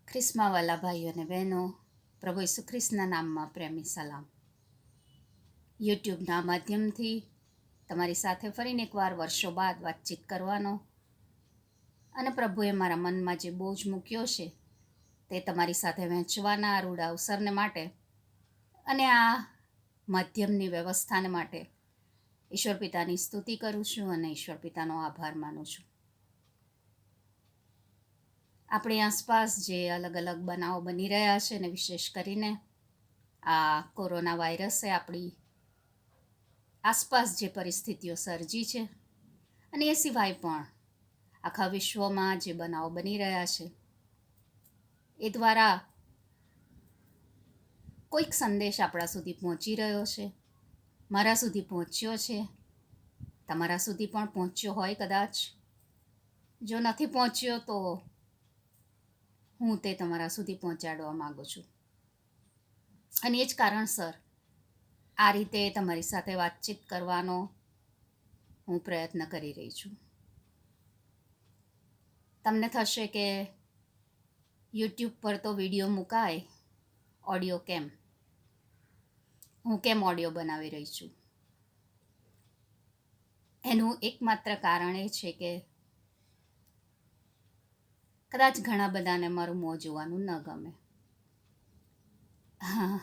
ખ્રિસ્મા વાલા ભાઈઓ અને બહેનો, પ્રભુ ઈસુ ખ્રિસ્તના નામમાં પ્રેમી સલામ. યુટ્યુબના માધ્યમથી તમારી સાથે ફરીને એકવાર વર્ષો બાદ વાતચીત કરવાનો અને પ્રભુએ મારા મનમાં જે બોજ મૂક્યો છે તે તમારી સાથે વહેંચવાના આ રૂડા અવસરને માટે અને આ માધ્યમની વ્યવસ્થાને માટે ઈશ્વર પિતાની સ્તુતિ કરું છું અને ઈશ્વર પિતાનો આભાર માનું છું. આપણી આસપાસ જે અલગ અલગ બનાવો બની રહ્યા છે અને વિશેષ કરીને આ કોરોના વાયરસે આપણી આસપાસ જે પરિસ્થિતિઓ સર્જી છે અને એ સિવાય પણ આખા વિશ્વમાં જે બનાવો બની રહ્યા છે એ દ્વારા કોઈક સંદેશ આપણા સુધી પહોંચી રહ્યો છે, મારા સુધી પહોંચ્યો છે, તમારા સુધી પણ પહોંચ્યો હોય કદાચ. જો નથી પહોંચ્યો તો હું તે તમારા સુધી પહોંચાડવા માગું છું અને એ જ કારણસર આ રીતે તમારી સાથે વાતચીત કરવાનો હું પ્રયત્ન કરી રહી છું. તમને થશે કે યુટ્યુબ પર તો વિડીયો મુકાય, ઓડિયો કેમ? હું કેમ ઓડિયો બનાવી રહી છું? એનું એકમાત્ર કારણ એ છે કે કદાચ ઘણા બધાને મારું મોં જોવાનું ન ગમે. હા,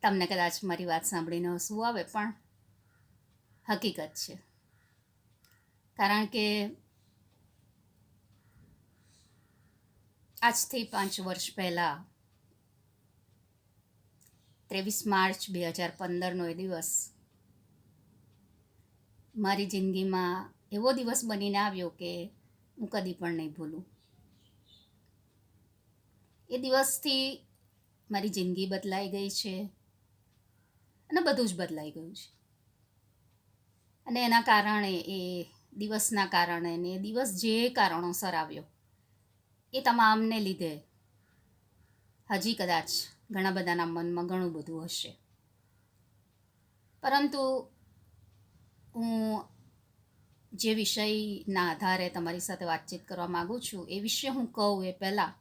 તમને કદાચ મારી વાત સાંભળીને હસવું આવે, પણ હકીકત છે. કારણ કે આજથી 5 વર્ષ પહેલાં 23 માર્ચ 2015નો એ દિવસ મારી જિંદગીમાં એવો દિવસ બનીને આવ્યો કે હું કદી પણ નહીં ભૂલું. એ દિવસથી મારી જિંદગી બદલાઈ ગઈ છે અને બધું જ બદલાઈ ગયું છે. અને એના કારણે, એ દિવસના કારણે ને એ દિવસ જે કારણોસર આવ્યો એ તમામને લીધે હજી કદાચ ઘણા બધાના મનમાં ઘણું બધું હશે. પરંતુ હું જે વિષયના આધારે તમારી સાથે વાતચીત કરવા માગું છું એ વિશે હું કહું એ પહેલાં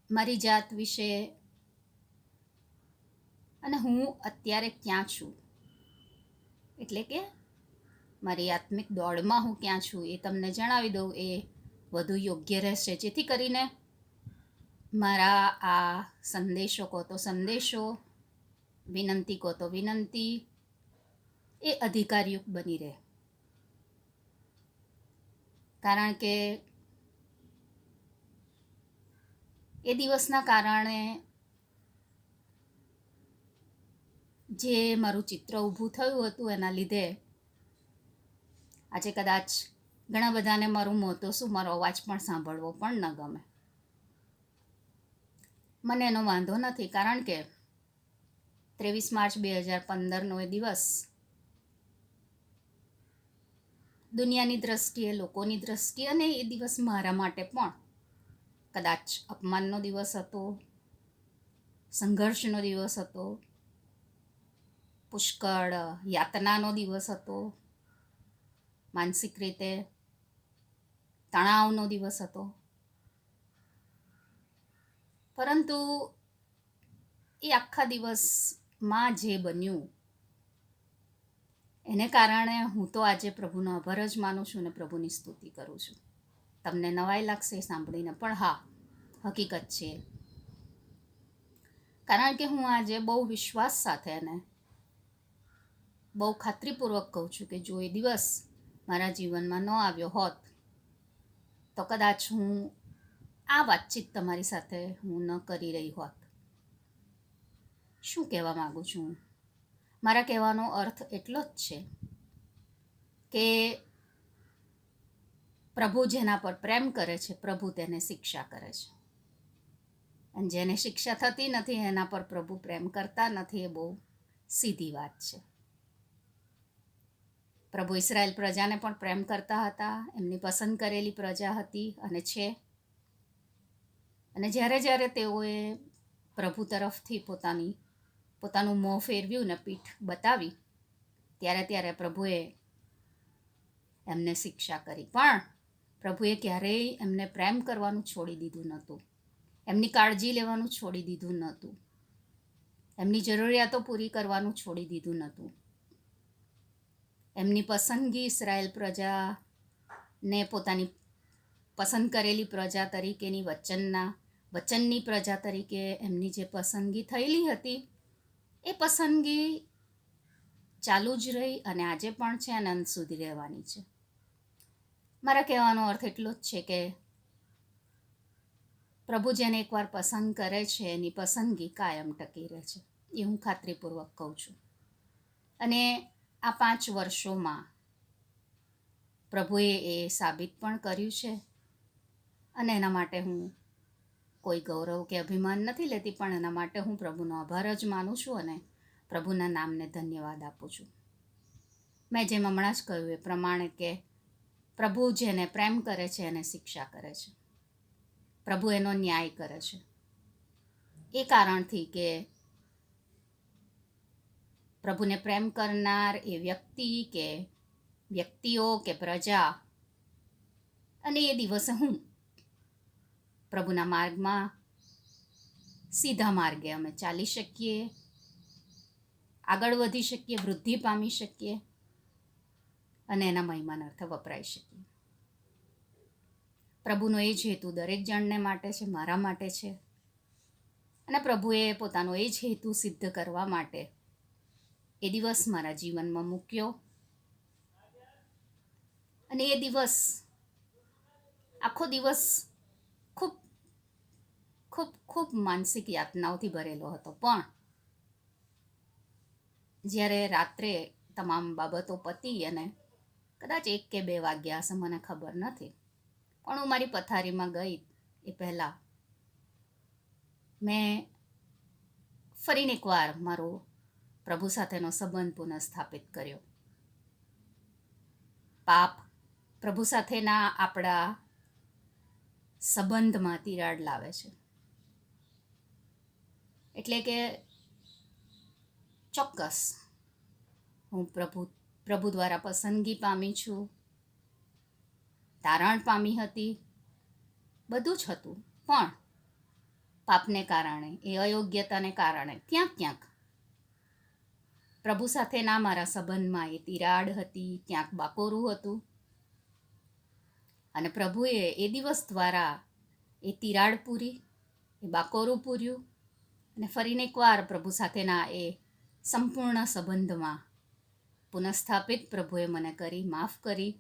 મારી જાત વિશે અને હું અત્યારે ક્યાં છું, એટલે કે મારી આત્મિક દોડમાં હું ક્યાં છું એ તમને જણાવી દઉં એ વધુ યોગ્ય રહેશે, જેથી કરીને મારા આ સંદેશો કહો તો સંદેશો, વિનંતી કહો તો વિનંતી, એ અધિકારયુક્ત બની રહે. કારણ કે એ દિવસના કારણે જે મારું ચિત્ર ઊભું થયું હતું એના લીધે આજે કદાચ ઘણા બધાને મારું મોં તો શું, મારો અવાજ પણ સાંભળવો પણ ન ગમે. મને એનો વાંધો નથી, કારણ કે 23 માર્ચ 2015નો એ દિવસ દુનિયાની દ્રષ્ટિએ, લોકોની દ્રષ્ટિએ અને એ દિવસ મારા માટે પણ કદાચ અપમાનનો દિવસ હતો, સંઘર્ષનો દિવસ હતો, પુષ્કળ યાતનાનો દિવસ હતો, માનસિક રીતે તણાવનો દિવસ હતો. પરંતુ એ આખા દિવસમાં જે બન્યું એને કારણે હું તો આજે પ્રભુનો આભાર જ માનું છું અને પ્રભુની સ્તુતિ કરું છું. તમને નવાઈ લાગશે એ સાંભળીને, પણ હા, હકીકત છે. કારણ કે હું આજે બહુ વિશ્વાસ સાથે અને બહુ ખાતરીપૂર્વક કહું છું કે જો એ દિવસ મારા જીવનમાં ન આવ્યો હોત તો કદાચ હું આ વાતચીત તમારી સાથે હું ન કરી રહી હોત. શું કહેવા માગું છું? મારા કહેવાનો અર્થ એટલો જ છે કે પ્રભુ જેના પર પ્રેમ કરે છે, પ્રભુ તેને શિક્ષા કરે છે. અને જેને શિક્ષા થતી નથી એના પર પ્રભુ પ્રેમ કરતા નથી. એ બહુ સીધી વાત છે. પ્રભુ ઇઝરાયલ પ્રજાને પણ પ્રેમ કરતા હતા, એમની પસંદ કરેલી પ્રજા હતી અને છે. અને જ્યારે જ્યારે તેઓએ પ્રભુ તરફથી પોતાનું મોં ફેરવ્યું ને પીઠ બતાવી, ત્યારે ત્યારે પ્રભુએ એમને શિક્ષા કરી. પણ પ્રભુએ ક્યારેય એમને પ્રેમ કરવાનું છોડી દીધું નહોતું, એમની કાળજી લેવાનું છોડી દીધું નહોતું, એમની જરૂરિયાતો પૂરી કરવાનું છોડી દીધું નહોતું. એમની પસંદગી ઇસરાયેલ પ્રજાને પોતાની પસંદ કરેલી પ્રજા તરીકેની વચનની પ્રજા તરીકે એમની જે પસંદગી થયેલી હતી એ પસંદગી ચાલુ જ રહી અને આજે પણ છે અને અંત સુધી રહેવાની છે. મારા કહેવાનો અર્થ એટલો જ છે કે પ્રભુ જેને એકવાર પસંદ કરે છે એની પસંદગી કાયમ ટકી રહે છે, એ હું ખાતરીપૂર્વક કહું છું. અને આ 5 વર્ષોમાં પ્રભુએ એ સાબિત પણ કર્યું છે અને એના માટે હું કોઈ ગૌરવ કે અભિમાન નથી લેતી, પણ એના માટે હું પ્રભુનો આભાર જ માનું છું અને પ્રભુના નામને ધન્યવાદ આપું છું. મેં જેમ હમણાં જ કહ્યું એ પ્રમાણે કે પ્રભુ જેને પ્રેમ કરે છે એને શિક્ષા કરે છે, પ્રભુ એનો ન્યાય કરે છે. એ કારણથી કે પ્રભુને પ્રેમ કરનાર એ વ્યક્તિઓ કે પ્રજા અને એ દિવસે હું પ્રભુના માર્ગમાં સીધા માર્ગે અમે ચાલી શકીએ, આગળ વધી શકીએ, વૃદ્ધિ પામી શકીએ અને એના મહિમાનાર્થે વપરાઈ શકીએ. પ્રભુનો એ જ હેતુ દરેક જણને માટે છે, મારા માટે છે. અને પ્રભુએ પોતાનો એ જ હેતુ સિદ્ધ કરવા માટે એ દિવસ મારા જીવનમાં મૂક્યો અને એ દિવસ આખો દિવસ ખૂબ ખૂબ ખૂબ માનસિક યાતનાઓથી ભરેલો હતો. પણ જ્યારે રાત્રે તમામ બાબતો પતી અને કદાચ 1 કે 2 વાગ્યા હશે, મને ખબર નથી, પણ હું મારી પથારીમાં ગઈ એ પહેલાં મેં ફરીને એકવાર મારો પ્રભુ સાથેનો સંબંધ પુનઃસ્થાપિત કર્યો. પાપ પ્રભુ સાથેના આપણા સંબંધમાં તિરાડ લાવે છે. એટલે કે ચોક્કસ હું પ્રભુ દ્વારા પસંદગી પામી છું, તારણ પામી હતી, બધું જ હતું, પણ પાપને કારણે, એ અયોગ્યતાને કારણે ક્યાંક પ્રભુ સાથેના મારા સંબંધમાં એ તિરાડ હતી, ક્યાંક બાકોરું હતું. અને પ્રભુએ એ દિવસ દ્વારા એ તિરાડ પૂરી, એ બાકોરું પૂર્યું અને ફરીને એકવાર પ્રભુ સાથેના એ સંપૂર્ણ સંબંધમાં પુનઃસ્થાપિત પ્રભુએ મને કરી, માફ કરી.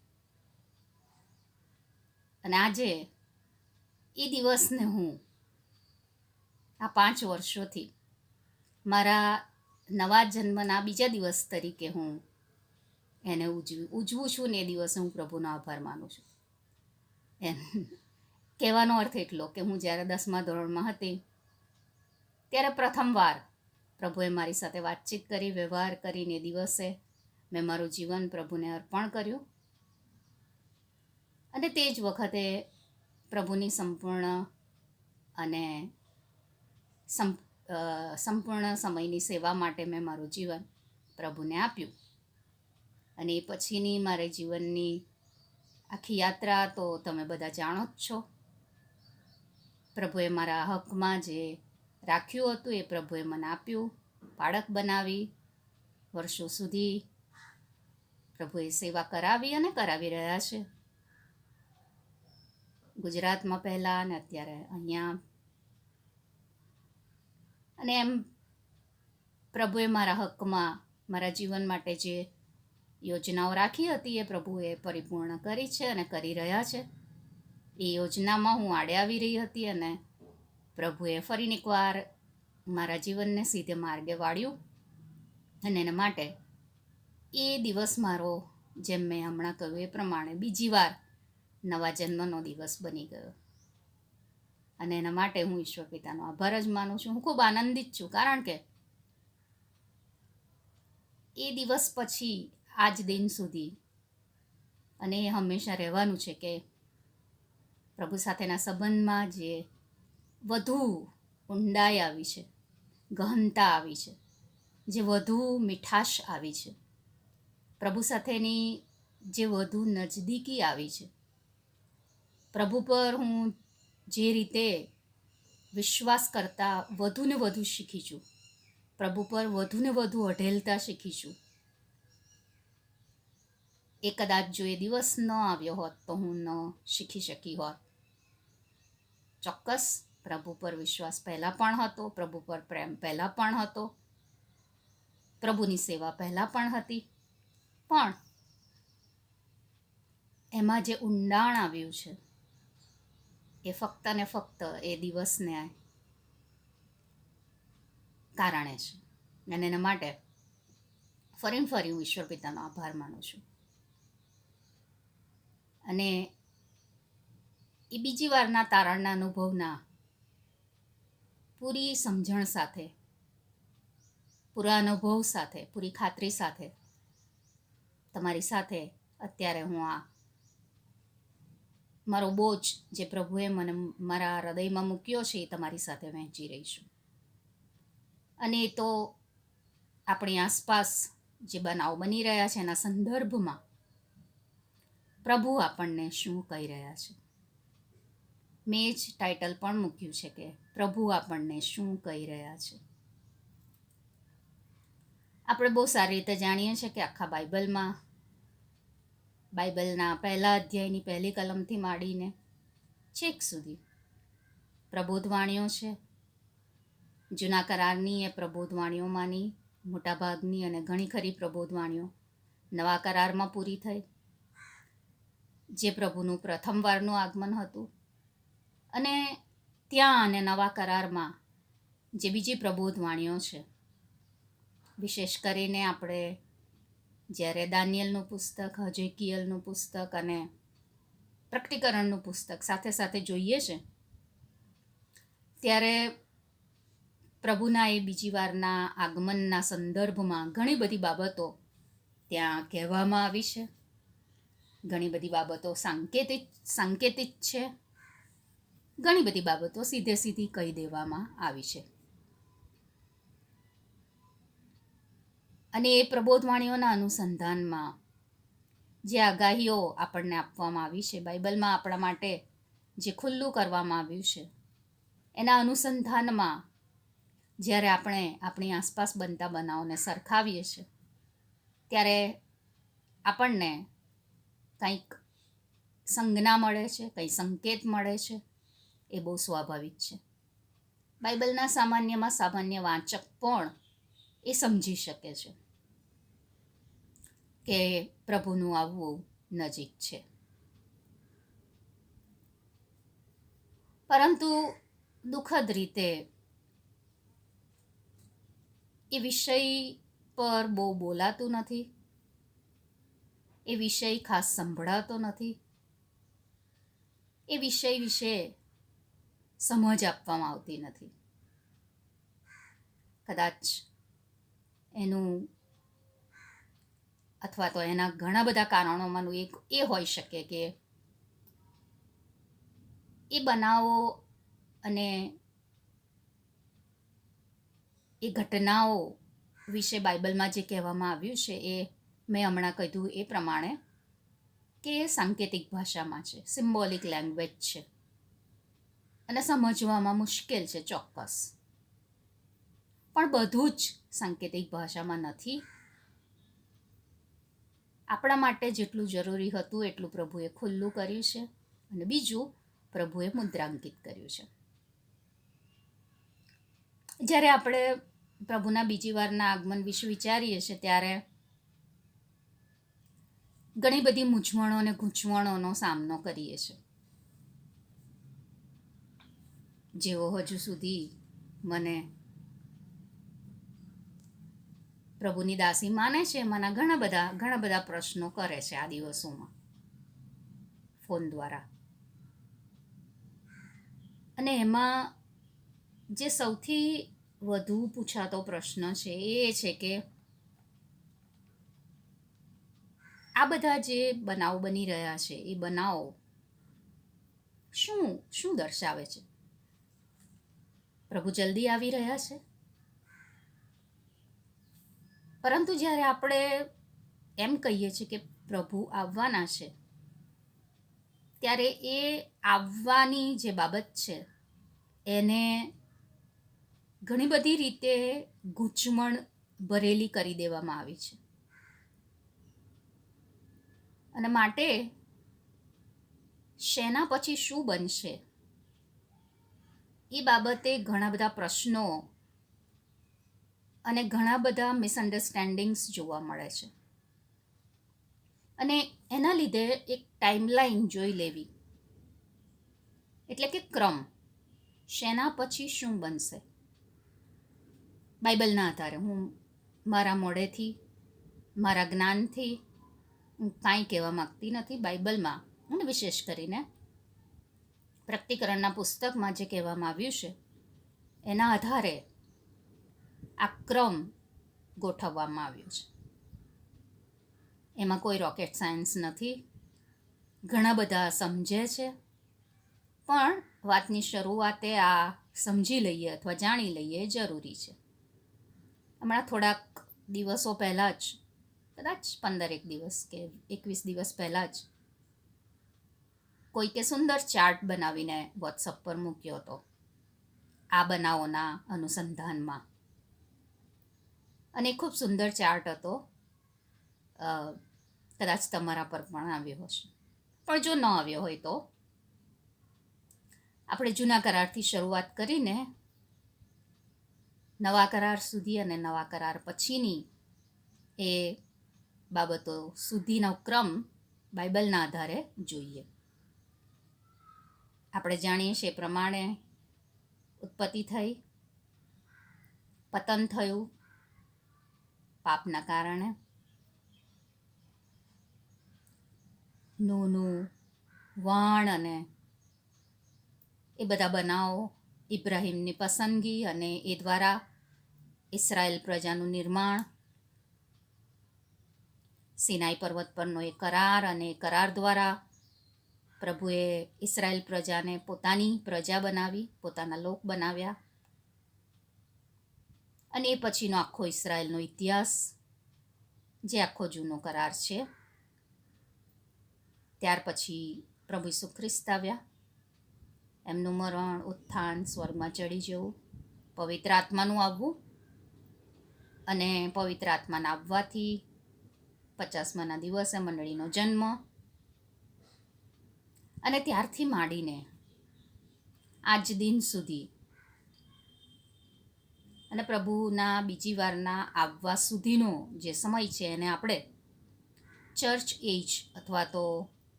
અને આજે એ દિવસને હું આ 5 વર્ષોથી મારા નવા જન્મના બીજા દિવસ તરીકે હું એને ઉજવું છું ને એ દિવસે હું પ્રભુનો આભાર માનું છું. કહેવાનો અર્થ એટલો કે હું જ્યારે 10મા ધોરણમાં હતી ત્યારે પ્રથમવાર પ્રભુએ મારી સાથે વાતચીત કરી, વ્યવહાર કરીને એ દિવસે મેં મારું જીવન પ્રભુને અર્પણ કર્યું અને તે જ વખતે પ્રભુની સંપૂર્ણ અને સંપૂર્ણ સમયની સેવા માટે મેં મારું જીવન પ્રભુને આપ્યું. અને એ પછીની મારા જીવનની આખી યાત્રા તો તમે બધા જાણો જ છો. પ્રભુએ મારા હકમાં જે રાખ્યું હતું એ પ્રભુએ મને આપ્યું, બાળક બનાવી, વર્ષો સુધી પ્રભુએ સેવા કરાવી અને કરાવી રહ્યા છે. ગુજરાતમાં પહેલાં અને અત્યારે અહીંયા. અને એમ પ્રભુએ મારા હકમાં મારા જીવન માટે જે યોજનાઓ રાખી હતી એ પ્રભુએ પરિપૂર્ણ કરી છે અને કરી રહ્યા છે. એ યોજનામાં હું આડે આવી રહી હતી અને પ્રભુએ ફરીને એકવાર મારા જીવનને સીધે માર્ગે વાળ્યું અને એના માટે એ દિવસ મારો, જેમ મેં હમણાં કહ્યું એ પ્રમાણે, બીજી વાર નવા જન્મનો દિવસ બની ગયો. અને એના માટે હું ઈશ્વર પિતાનો આભાર જ માનું છું. હું ખૂબ આનંદિત છું, કારણ કે એ દિવસ પછી આજ દિન સુધી, અને એ હંમેશા રહેવાનું છે કે પ્રભુ સાથેના સંબંધમાં જે વધુ ઊંડાઈ આવી છે, ગહનતા આવી છે, જે વધુ મીઠાશ આવી છે, પ્રભુ સાથેની જે વધુ નજદીકી આવી છે, પ્રભુ પર હું જે રીતે વિશ્વાસ કરતાં વધુ ને વધુ શીખી છું, પ્રભુ પર વધુ ને વધુ અઢેલતા શીખી છું. એ કદાચ જો એ દિવસ ન આવ્યો હોત તો હું ન શીખી શકી હોત. ચોક્કસ પ્રભુ પર વિશ્વાસ પહેલાં પણ હતો, પ્રભુ પર પ્રેમ પહેલાં પણ હતો, પ્રભુની સેવા પહેલાં પણ હતી, પણ એમાં જે ઊંડાણ આવ્યું છે એ ફક્ત ને ફક્ત એ દિવસને કારણે છે. અને એના માટે ફરી હું ઈશ્વર પિતાનો આભાર માનું છું. અને એ બીજી વારના તારણના અનુભવના પૂરી સમજણ સાથે, પૂરા અનુભવ સાથે, પૂરી ખાતરી સાથે તમારી સાથે અત્યારે હું આ મારો બોજ જે પ્રભુએ મને મારા હૃદયમાં મૂક્યો છે એ તમારી સાથે વહેંચી રહી છું. અને એ તો આપણી આસપાસ જે બનાવ બની રહ્યા છે એના સંદર્ભમાં પ્રભુ આપણને શું કહી રહ્યા છે. મેં જ ટાઇટલ પણ મૂક્યું છે કે પ્રભુ આપણને શું કહી રહ્યા છે. આપણે બહુ સારી રીતે જાણીએ છીએ કે આખા બાઇબલના પહેલા અધ્યાયની પહેલી કલમથી માંડીને છેક સુધી પ્રબોધવાણીઓ છે. જૂના કરારની એ પ્રબોધવાણીઓમાંની મોટાભાગની અને ઘણી ખરી પ્રબોધવાણીઓ નવા કરારમાં પૂરી થઈ, જે પ્રભુનું પ્રથમવારનું આગમન હતું. અને ત્યાં અને નવા કરારમાં જે બીજી પ્રબોધવાણીઓ છે, વિશેષ કરીને આપણે જ્યારે દાનિયેલનું પુસ્તક, હજેકિયલનું પુસ્તક અને પ્રકટીકરણનું પુસ્તક સાથે સાથે જોઈએ છે, ત્યારે પ્રભુના એ બીજી વારના આગમનના સંદર્ભમાં ઘણી બધી બાબતો ત્યાં કહેવામાં આવી છે. ઘણી બધી બાબતો સાંકેતિક છે, ઘણી બધી બાબતો સીધી કહી દેવામાં આવી છે. અને એ પ્રબોધવાણીઓના અનુસંધાનમાં જે આગાહીઓ આપણને આપવામાં આવી છે, બાઇબલમાં આપણા માટે જે ખુલ્લું કરવામાં આવ્યું છે, એના અનુસંધાનમાં જ્યારે આપણે આપણી આસપાસ બનતા બનાવોને સરખાવીએ છીએ, ત્યારે આપણને કંઈક સંજ્ઞા મળે છે, કંઈ સંકેત મળે છે. એ બહુ સ્વાભાવિક છે. બાઇબલના સામાન્યમાં સામાન્ય વાંચક પણ એ સમજી શકે છે કે પ્રભુનું આવવું નજીક છે. પરંતુ દુઃખદ રીતે એ વિષય પર બહુ બોલાતું નથી, એ વિષય ખાસ સંભળાતો નથી, એ વિષય વિશે સમજ આપવામાં આવતી નથી. કદાચ એનું અથવા તો એના ઘણા બધા કારણોમાંનું એક એ હોઈ શકે કે એ બનાવો અને એ ઘટનાઓ વિશે બાઇબલમાં જે કહેવામાં આવ્યું છે એ મેં હમણાં કીધું એ પ્રમાણે કે એ સાંકેતિક ભાષામાં છે, સિમ્બોલિક લેંગ્વેજ છે અને સમજવામાં મુશ્કેલ છે ચોક્કસ. પણ બધું જ સાંકેતિક ભાષામાં નથી. આપણા માટે જેટલું જરૂરી હતું એટલું પ્રભુએ ખુલ્લું કર્યું છે, અને બીજું પ્રભુએ મુદ્રાંકિત કર્યું છે. જ્યારે આપણે પ્રભુના બીજી વારના આગમન વિશે વિચારીએ છીએ, ત્યારે ઘણી બધી મૂંઝવણો અને ગૂંચવણોનો સામનો કરીએ છીએ. જેઓ હજુ સુધી મને પ્રભુની દાસી માને છે, એમાંના ઘણા બધા પ્રશ્નો કરે છે આ દિવસોમાં ફોન દ્વારા. અને એમાં જે સૌથી વધુ પૂછાતો પ્રશ્ન છે એ છે કે આ બધા જે બનાવ બની રહ્યા છે એ બનાવો શું દર્શાવે છે? પ્રભુ જલ્દી આવી રહ્યા છે? પરંતુ જ્યારે આપણે એમ કહીએ છીએ કે પ્રભુ આવવાના છે, ત્યારે એ આવવાની જે બાબત છે એને ઘણી બધી રીતે ગૂંચવણ ભરેલી કરી દેવામાં આવી છે. અને માટે શેના પછી શું બનશે એ બાબતે ઘણા બધા પ્રશ્નો અને ઘણા બધા મિસઅન્ડરસ્ટેન્ડિંગ્સ જોવા મળે છે. અને એના લીધે એક ટાઈમલાઈન જોઈ લેવી, એટલે કે ક્રમ, શેના પછી શું બનશે. બાઇબલના આધારે હું મારા મોઢેથી, મારા જ્ઞાનથી હું કાંઈ કહેવા માગતી નથી. બાઇબલમાં અને વિશેષ કરીને પ્રકટીકરણના પુસ્તકમાં જે કહેવામાં આવ્યું છે એના આધારે આ ક્રમ ગોઠવવામાં આવ્યો છે. એમાં કોઈ રોકેટ સાયન્સ નથી. ઘણા બધા સમજે છે, પણ વાતની શરૂઆતે આ સમજી લઈએ અથવા જાણી લઈએ એ જરૂરી છે. હમણાં થોડાક દિવસો પહેલાં જ, કદાચ 15 દિવસ કે 21 દિવસ પહેલાં જ કોઈકે સુંદર ચાર્ટ બનાવીને વોટ્સઅપ પર મૂક્યો હતો આ બનાવોના અનુસંધાનમાં. અને ખૂબ સુંદર ચાર્ટ હતો. કદાચ તમારા પર પણ આવ્યો હશે, પણ જો ન આવ્યો હોય તો આપણે જૂના કરારથી શરૂઆત કરીને નવા કરાર સુધી અને નવા કરાર પછીની એ બાબતો સુધીનો ક્રમ બાઇબલના આધારે જોઈએ. આપણે જાણીએ છીએ એ પ્રમાણે ઉત્પત્તિ થઈ, પતન થયું પાપના કારણે, નૂનું વાણ અને એ બધા બનાવો, ઇબ્રાહિમની પસંદગી અને એ દ્વારા ઇસરાયેલ પ્રજાનું નિર્માણ, સિનાઈ પર્વત પરનો એ કરાર, અને એ કરાર દ્વારા પ્રભુએ ઇસરાયેલ પ્રજાને પોતાની પ્રજા બનાવી, પોતાના લોક બનાવ્યા. અને એ પછીનો આખો ઇસરાયેલનો ઇતિહાસ જે આખો જૂનો કરાર છે. ત્યાર પછી પ્રભુ ઈસુ ખ્રિસ્ત આવ્યા, એમનું મરણ, ઉત્થાન, સ્વર્ગમાં ચડી જવું, પવિત્ર આત્માનું આવવું, અને પવિત્ર આત્માના આવવાથી 50મા દિવસે મંડળીનો જન્મ, અને ત્યારથી માંડીને આજ દિન સુધી અને પ્રભુના બીજી વારના આવવા સુધીનો જે સમય છે એને આપણે ચર્ચ એજ અથવા તો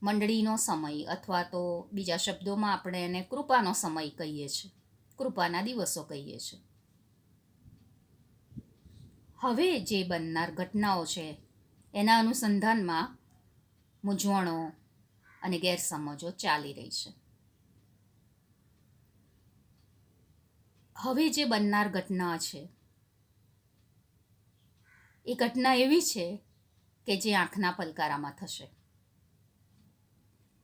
મંડળીનો સમય, અથવા તો બીજા શબ્દોમાં આપણે એને કૃપાનો સમય કહીએ છીએ, કૃપાના દિવસો કહીએ છીએ. હવે જે બનનાર ઘટનાઓ છે એના અનુસંધાનમાં મૂંઝવણો અને ગેરસમજો ચાલી રહી છે. હવે જે બનનાર ઘટના છે એ ઘટના એવી છે કે જે આંખના પલકારામાં થશે,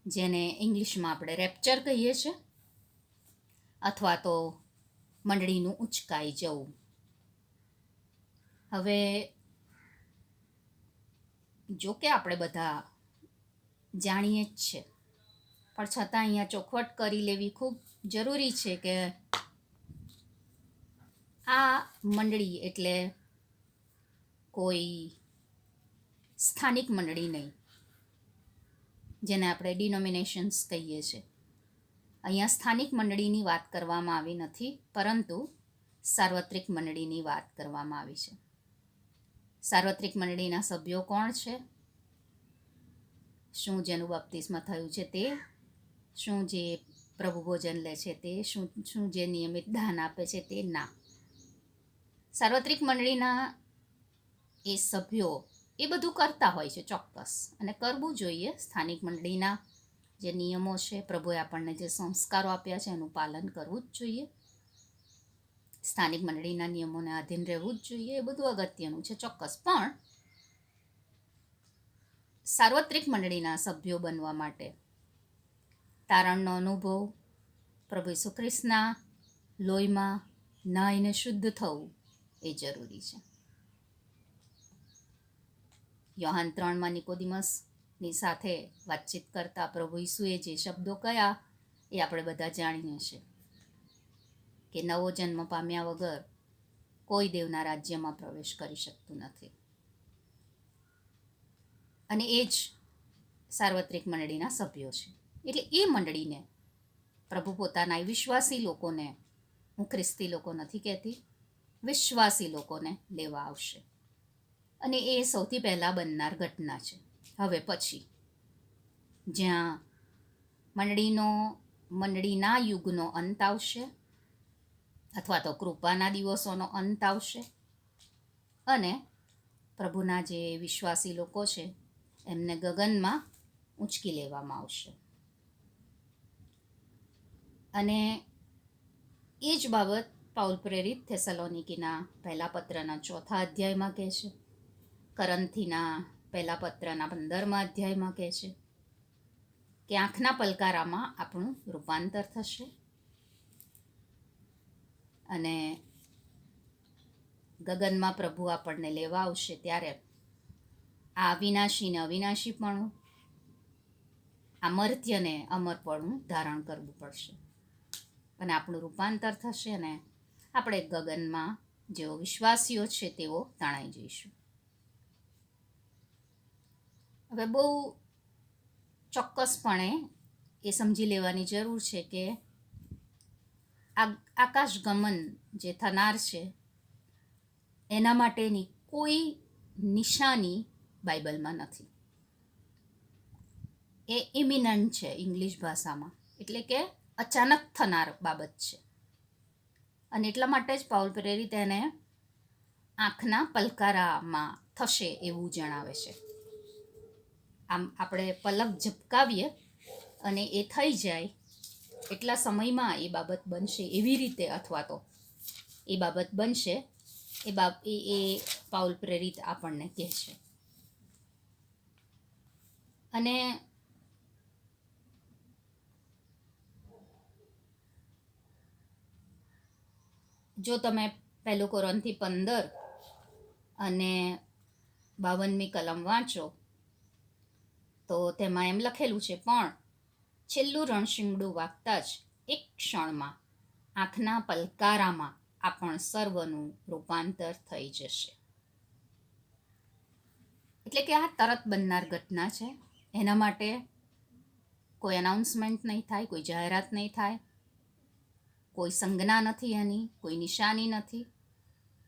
જેને ઇંગ્લિશમાં આપણે રેપ્ચર કહીએ છીએ, અથવા તો મંડળીનું ઉંચકાઈ જવું. હવે જો કે આપણે બધા જાણીએ જ છે, પણ છતાં અહીંયા ચોખવટ કરી લેવી ખૂબ જરૂરી છે કે આ મંડળી એટલે કોઈ સ્થાનિક મંડળી નહીં, જેને આપણે ડિનોમિનેશન્સ કહીએ છીએ. અહીંયા સ્થાનિક મંડળીની વાત કરવામાં આવી નથી, પરંતુ સાર્વત્રિક મંડળીની વાત કરવામાં આવી છે. સાર્વત્રિક મંડળીના સભ્યો કોણ છે? શું જેનું બપ્તિસ્મ થયું છે તે, શું જે પ્રભુ ભોજન લે છે તે, શું જે નિયમિત દાન આપે છે તે? ના. સાર્વત્રિક મંડળીના એ સભ્યો એ બધું કરતા હોય છે ચોક્કસ, અને કરવું જોઈએ. સ્થાનિક મંડળીના જે નિયમો છે, પ્રભુએ આપણને જે સંસ્કારો આપ્યા છે એનું પાલન કરવું જ જોઈએ. સ્થાનિક મંડળીના નિયમોને આધીન રહેવું જ જોઈએ. એ બધું અગત્યનું છે ચોક્કસ. પણ સાર્વત્રિક મંડળીના સભ્યો બનવા માટે તારણનો અનુભવ, પ્રભુ ઈસુ ખ્રિસ્તના લોહીમાં નાહીને શુદ્ધ થવું એ જરૂરી છે. યોહાન 3માં નિકોદેમસ ની સાથે વાતચીત કરતા પ્રભુ ઈસુએ જે શબ્દો કયા એ આપણે બધા જાણીએ છીએ કે નવો જન્મ પામ્યા વગર કોઈ દેવના રાજ્યમાં પ્રવેશ કરી શકતું નથી. અને એ જ સાર્વત્રિક મંડળીના સભ્યો છે. એટલે એ મંડળીને પ્રભુ પોતાના વિશ્વાસી લોકોને, હું ખ્રિસ્તી લોકો નથી કહેતી, વિશ્વાસી લોકોને લેવા આવશે. અને એ સૌથી પહેલાં બનનાર ઘટના છે. હવે પછી જ્યાં મંડળીના યુગનો અંત આવશે, અથવા તો કૃપાના દિવસોનો અંત આવશે, અને પ્રભુના જે વિશ્વાસી લોકો છે એમને ગગનમાં ઊંચકી લેવામાં આવશે. અને એ જ બાબત પાઉલ પ્રેરિત થેસલોનિકીના પહેલા પત્રના 4થા અધ્યાયમાં કહે છે, કરંથીના પહેલા પત્રના 15મા અધ્યાયમાં કહે છે કે આંખના પલકારામાં આપણું રૂપાંતર થશે. અને ગગનમાં પ્રભુ આપણને લેવા આવશે ત્યારે આ અવિનાશીને અવિનાશીપણું, અમર્ત્યને અમરપણું ધારણ કરવું પડશે. અને આપણું રૂપાંતર થશે અને આપણે ગગનમાં જેઓ વિશ્વાસીઓ છે તેઓ તણાઈ જઈશું. હવે બહુ ચોક્કસપણે એ સમજી લેવાની જરૂર છે કે આકાશ ગમન જે થનાર છે એના માટેની કોઈ નિશાની બાઇબલમાં નથી. એ ઇમિનન્ટ છે ઇંગ્લિશ ભાષામાં, એટલે કે અચાનક થનાર બાબત છે. અને એટલા માટે જ પાઉલ પ્રેરિત એને આંખના પલકારામાં થશે એવું જણાવે છે. આમ આપણે પલક ઝબકાવીએ અને એ થઈ જાય એટલા સમયમાં એ બાબત બનશે એવી રીતે, અથવા તો એ બાબત બનશે એ પાઉલ પ્રેરિત આપણને કહે છે. અને જો તમે 1 કોરિન્થી 15 અને 52મી કલમ વાંચો તો તેમાં એમ લખેલું છે, પણ છેલ્લું રણશીંગડું વાગતા જ એક ક્ષણમાં આંખના પલકારામાં આપણ સર્વનું રૂપાંતર થઈ જશે. એટલે કે આ તરત બનનાર ઘટના છે. એના માટે કોઈ અનાઉન્સમેન્ટ નહીં થાય, કોઈ જાહેરાત નહીં થાય, કોઈ સંજ્ઞા નથી, એની કોઈ નિશાની નથી,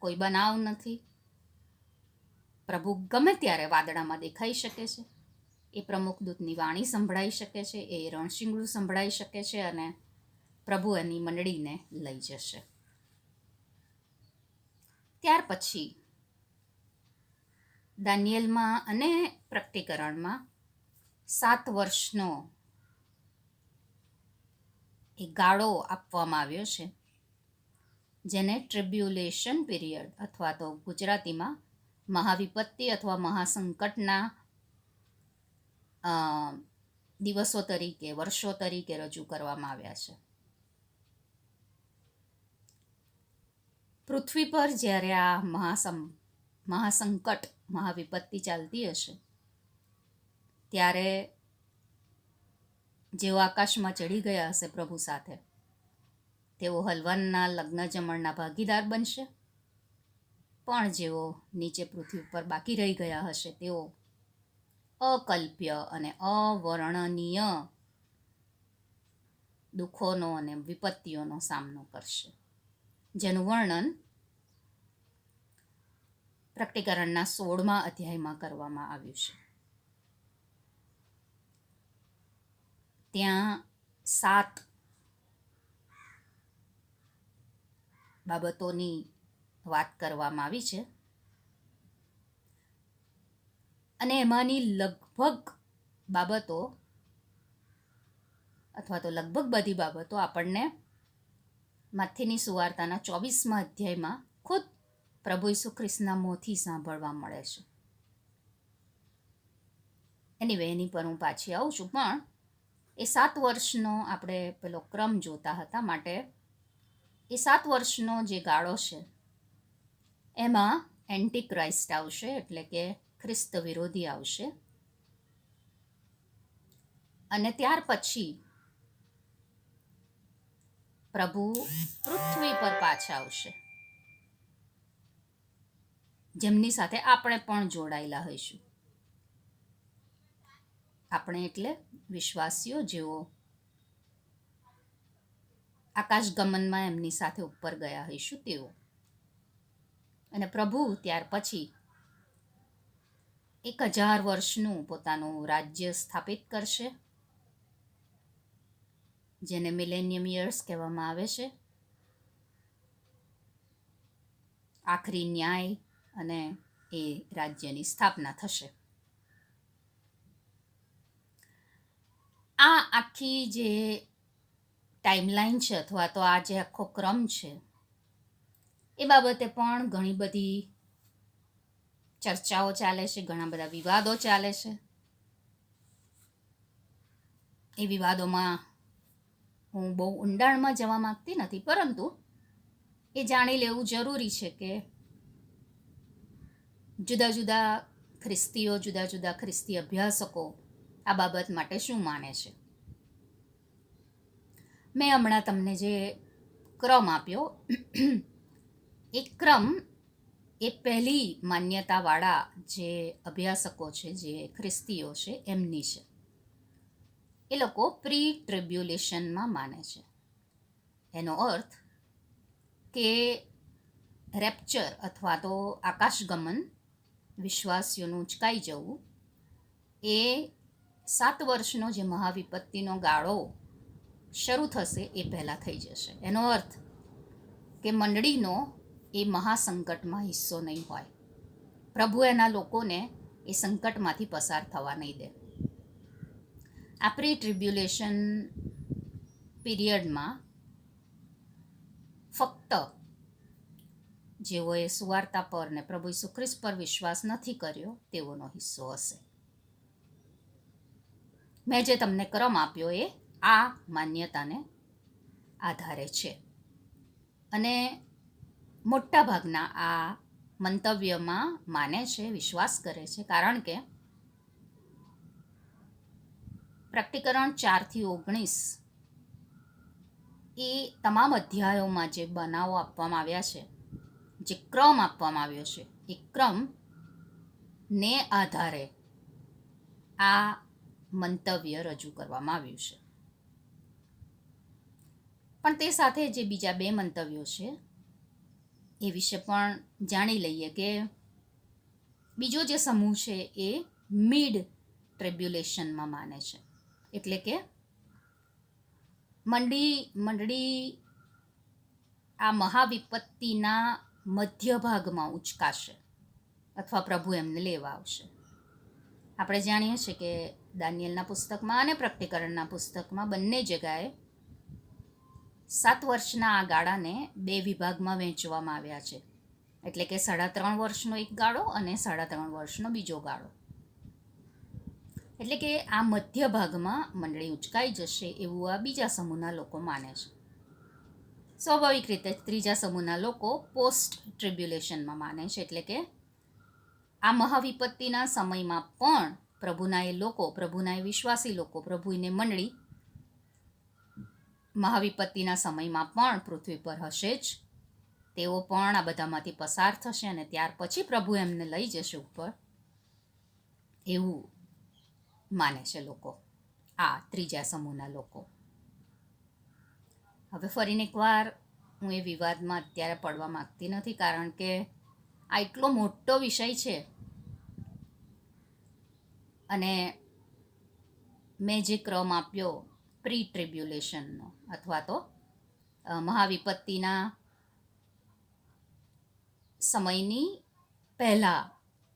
કોઈ બનાવ નથી. પ્રભુ ગમે ત્યારે વાદળામાં દેખાઈ શકે છે, એ પ્રમુખ દૂતની વાણી સંભળાઈ શકે છે, એ રણશીંગડું સંભળાઈ શકે છે અને પ્રભુ એની મંડળીને લઈ જશે. ત્યાર પછી દાનિયેલમાં અને પ્રકટીકરણમાં 7 વર્ષનો એ ગાળો આપવામાં આવ્યો છે, જેને ટ્રિબ્યુલેશન પીરિયડ અથવા તો ગુજરાતીમાં મહાવિપત્તિ અથવા મહાસંકટના દિવસો તરીકે, વર્ષો તરીકે રજૂ કરવામાં આવ્યા છે. પૃથ્વી પર જ્યારે આ મહાસંકટ, મહાવિપત્તિ ચાલતી હશે ત્યારે જેઓ આકાશમાં ચડી ગયા હશે પ્રભુ સાથે, તેઓ હલવાનના લગ્ન જમણના ભાગીદાર બનશે. પણ જેઓ નીચે પૃથ્વી પર બાકી રહી ગયા હશે તેઓ અકલ્પ્ય અને અવર્ણનીય દુઃખોનો અને વિપત્તિઓનો સામનો કરશે, જેનું વર્ણન પ્રકટીકરણના 16મા અધ્યાયમાં કરવામાં આવ્યું છે. ત્યાં 7 બાબતોની વાત કરવામાં આવી છે અને એમાંની લગભગ બાબતો અથવા તો લગભગ બધી બાબતો આપણને મત્થીની સુવાર્તાના 24મા અધ્યાયમાં ખુદ પ્રભુ ઈસુ ખ્રિસ્તના મોંથી સાંભળવા મળે છે. એની પર હું પાછી આવું છું, પણ એ 7 વર્ષનો આપણે પેલો ક્રમ જોતા હતા, માટે એ 7 વર્ષનો જે ગાળો છે એમાં એન્ટી ક્રાઇસ્ટ આવશે, એટલે કે ખ્રિસ્ત વિરોધી આવશે. અને ત્યાર પછી પ્રભુ પૃથ્વી પર પાછા આવશે, જેમની સાથે આપણે પણ જોડાયેલા હોઈશું. આપણે એટલે વિશ્વાસીઓ જેઓ આકાશ ગમનમાં એમની સાથે ઉપર ગયા હોઈશું તેઓ. અને પ્રભુ ત્યાર પછી 1000 વર્ષનું પોતાનું રાજ્ય સ્થાપિત કરશે, જેને મિલેનિયમ યર્સ કહેવામાં આવે છે. આખરી ન્યાય અને એ રાજ્યની સ્થાપના થશે. આ આખી જે ટાઈમલાઈન છે અથવા તો આ જે આખો ક્રમ છે એ બાબતે પણ ઘણી બધી ચર્ચાઓ ચાલે છે, ઘણા બધા વિવાદો ચાલે છે. એ વિવાદોમાં હું બહુ ઊંડાણમાં જવા માંગતી નથી, પરંતુ એ જાણી લેવું જરૂરી છે કે જુદા જુદા ખ્રિસ્તીઓ, જુદા જુદા ખ્રિસ્તી અભ્યાસકો આ બાબત માટે શું માને છે. મેં હમણાં તમને જે ક્રમ આપ્યો એ ક્રમ એ પહેલી માન્યતાવાળા જે અભ્યાસકો છે, જે ખ્રિસ્તીઓ છે એમની છે. એ લોકો પ્રી ટ્રિબ્યુલેશનમાં માને છે. એનો અર્થ કે રેપ્ચર અથવા તો આકાશગમન, વિશ્વાસીઓનું ઉંચકાઈ જવું, એ 7 વર્ષનો જે મહાવિપત્તિનો ગાળો શરૂ થશે એ પહેલાં થઈ જશે. એનો અર્થ કે મંડળીનો એ મહાસંકટમાં હિસ્સો નહીં હોય. પ્રભુ એના લોકોને એ સંકટમાંથી પસાર થવા નહીં દે. આ પ્રી ટ્રિબ્યુલેશન પીરિયડમાં ફક્ત જેઓએ સુવાર્તા પર ને પ્રભુ ઈસુ ખ્રિસ્ત પર વિશ્વાસ નથી કર્યો તેઓનો હિસ્સો હશે. મેં જે તમને ક્રમ આપ્યો એ આ માન્યતાને આધારે છે. અને મોટા ભાગના આ મંતવ્યમાં માને છે, વિશ્વાસ કરે છે, કારણ કે પ્રકટીકરણ 4-19 એ તમામ અધ્યાયોમાં જે બનાવો આપવામાં આવ્યા છે, જે ક્રમ આપવામાં આવ્યો છે, એ ક્રમને આધારે આ મંતવ્ય રજૂ કરવામાં આવ્યું છે. પણ તે સાથે જે બીજા 2 મંતવ્યો છે એ વિશે પણ જાણી લઈએ કે બીજો જે સમૂહ છે એ મિડ ટ્રિબ્યુલેશનમાં માને છે. એટલે કે મંડળી આ મહાવિપત્તિના મધ્ય ભાગમાં ઉચકાશે અથવા પ્રભુ એમને લેવા આવશે. આપણે જાણીએ છીએ કે દાનિયેલના પુસ્તકમાં અને પ્રકટીકરણના પુસ્તકમાં બંને જગ્યાએ 7 વર્ષના આ ગાળાને 2 વિભાગમાં વહેંચવામાં આવ્યા છે. એટલે કે 3.5 વર્ષનો એક ગાળો અને 3.5 વર્ષનો બીજો ગાળો. એટલે કે આ મધ્ય ભાગમાં મંડળી ઉચકાઈ જશે એવું આ બીજા સમૂહના લોકો માને છે. સ્વાભાવિક રીતે ત્રીજા સમૂહના લોકો પોસ્ટ ટ્રિબ્યુલેશનમાં માને છે. એટલે કે આ મહાવિપત્તિના સમયમાં પણ પ્રભુના એ લોકો, પ્રભુના એ વિશ્વાસી લોકો, પ્રભુની મંડળી મહાવિપત્તિના સમયમાં પણ પૃથ્વી પર હશે જ. તેઓ પણ આ બધામાંથી પસાર થશે અને ત્યાર પછી પ્રભુ એમને લઈ જશે ઉપર, એવું માને છે લોકો, આ ત્રીજા સમૂહના લોકો. હવે ફરીને એકવાર હું એ વિવાદમાં અત્યારે પડવા માંગતી નથી, કારણ કે આ એટલો મોટો વિષય છે અને મેં જે ક્રમ આપ્યો પ્રી ટ્રિબ્યુલેશનનો અથવા તો મહાવિપત્તિના સમયની પહેલાં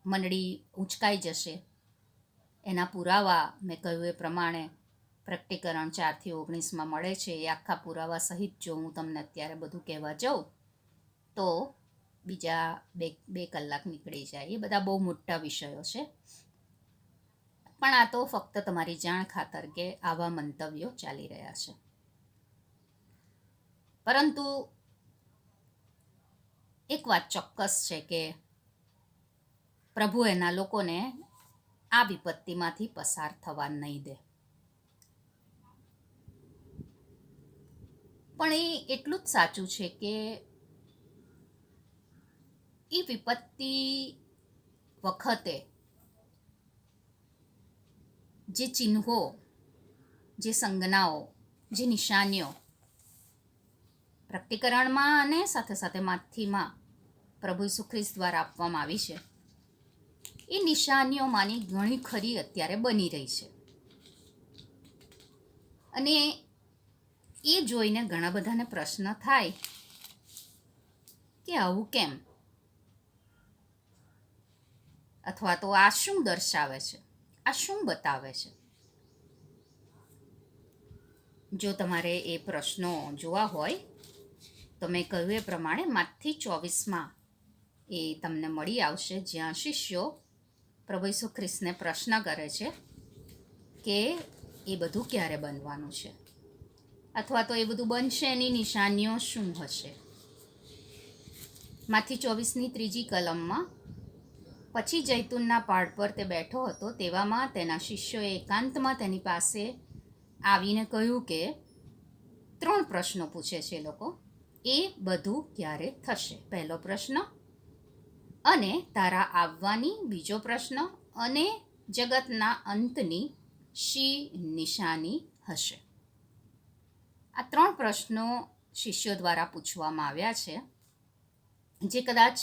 મંડળી ઉંચકાઈ જશે, એના પુરાવા મેં કહ્યું એ પ્રમાણે પ્રકટીકરણ 4-19 મળે છે. એ આખા પુરાવા સહિત જો હું તમને અત્યારે બધું કહેવા જાઉં તો બીજા 2 કલાક નીકળી જાય. એ બધા બહુ મોટા વિષયો છે, પણ આ તો ફક્ત તમારી જાણ ખાતર કે આવા મંતવ્યો ચાલી રહ્યા છે. પરંતુ એક વાત ચોક્કસ છે કે પ્રભુ એના લોકોને આ વિપત્તિમાંથી પસાર થવા નહીં દે. પણ એ એટલું જ સાચું છે કે એ વિપત્તિ વખતે જે ચિહ્નો, જે સંજ્ઞાઓ, જે નિશાનીઓ પ્રકટીકરણમાં અને સાથે સાથે માથીમાં પ્રભુ ઈસુ ખ્રિસ્ત દ્વારા આપવામાં આવી છે, એ નિશાનીઓમાંની ઘણી ખરી અત્યારે બની રહી છે. અને એ જોઈને ઘણા બધાને પ્રશ્ન થાય કે આવું કેમ, અથવા તો આ શું દર્શાવે છે, આ શું બતાવે છે. જો તમારે એ પ્રશ્નો જોવા હોય તો મેં કહ્યું એ પ્રમાણે માથી 24 એ તમને મળી આવશે, જ્યાં શિષ્યો પ્રભુ ઈસુ ખ્રિસ્તને પ્રશ્ન કરે છે કે એ બધું ક્યારે બનવાનું છે, અથવા તો એ બધું બનશે એની નિશાનીઓ શું હશે. માથી 24ની 3જી કલમમાં, પછી જૈતુનના પહાડ પર તે બેઠો હતો, તેવામાં તેના શિષ્યોએ એકાંતમાં તેની પાસે આવીને કહ્યું કે 3 પ્રશ્નો પૂછે છે એ લોકો. એ બધું ક્યારે થશે? પહેલો પ્રશ્ન. અને તારા આવવાની બીજો પ્રશ્ન. અને જગતના અંતની શી નિશાની હશે? આ 3 પ્રશ્નો શિષ્યો દ્વારા પૂછવામાં આવ્યા છે, જે કદાચ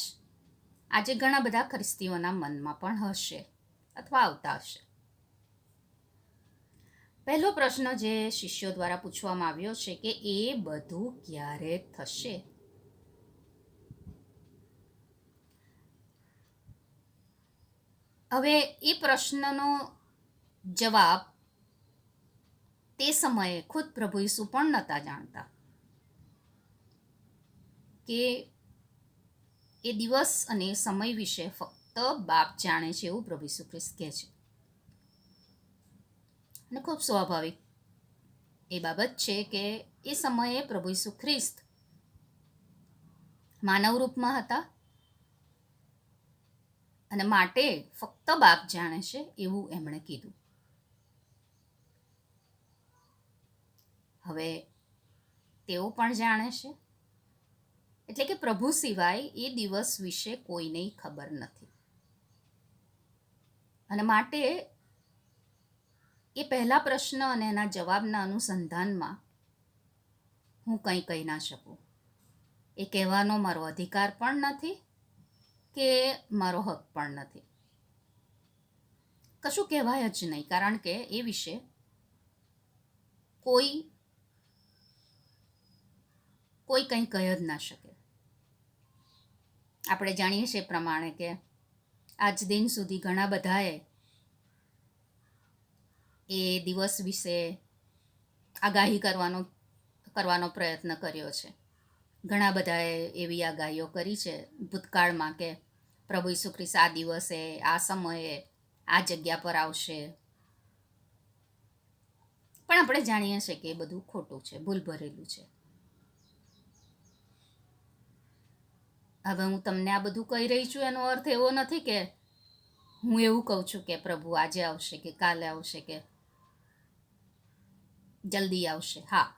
આજે ઘણા બધા ખ્રિસ્તીઓના મનમાં પણ હશે અથવા આવતા હશે. પહેલો પ્રશ્ન જે શિષ્યો દ્વારા પૂછવામાં આવ્યો છે કે એ બધું ક્યારે થશે? હવે એ પ્રશ્નનો જવાબ તે સમયે ખુદ પ્રભુ ઈસુ પણ નહોતા જાણતા કે એ દિવસ અને સમય વિશે ફક્ત બાપ જાણે છે, એવું પ્રભુ ઈસુ ખ્રિસ્ત કહે છે. અને ખૂબ સ્વાભાવિક એ બાબત છે કે એ સમયે પ્રભુ ઈસુ ખ્રિસ્ત માનવ રૂપમાં હતા અને માટે ફક્ત બાપ જાણે છે એવું એમણે કીધું. હવે તેઓ પણ જાણે છે, એટલે કે પ્રભુ સિવાય એ દિવસ વિશે કોઈને ખબર નથી, અને માટે એ પહેલા પ્રશ્ન અને એના જવાબના અનુસંધાનમાં હું કંઈ કહી ના શકું. એ કહેવાનો મારો અધિકાર પણ નથી કે મારો હક પણ નથી. કશું કહેવાય જ નહીં, કારણ કે એ વિશે કોઈ કંઈ કહી જ ના શકે. આપણે જાણીએ છીએ પ્રમાણે કે આજ દિન સુધી ઘણા બધાએ એ દિવસ વિશે આગાહી કરવાનો પ્રયત્ન કર્યો છે. ઘણા બધાએ એવી આગાહીઓ કરી છે ભૂતકાળમાં કે પ્રભુ ઈસુ ખ્રિસ્ત આ દિવસે, આ સમયે, આ જગ્યા પર આવશે. પણ આપણે જાણીએ છીએ કે એ બધું ખોટું છે, ભૂલ ભરેલું છે. હવે હું તમને આ બધું કહી રહી છું એનો અર્થ એવો નથી કે હું એવું કહું છું કે પ્રભુ આજે આવશે કે કાલે આવશે કે જલ્દી આવશે. હા,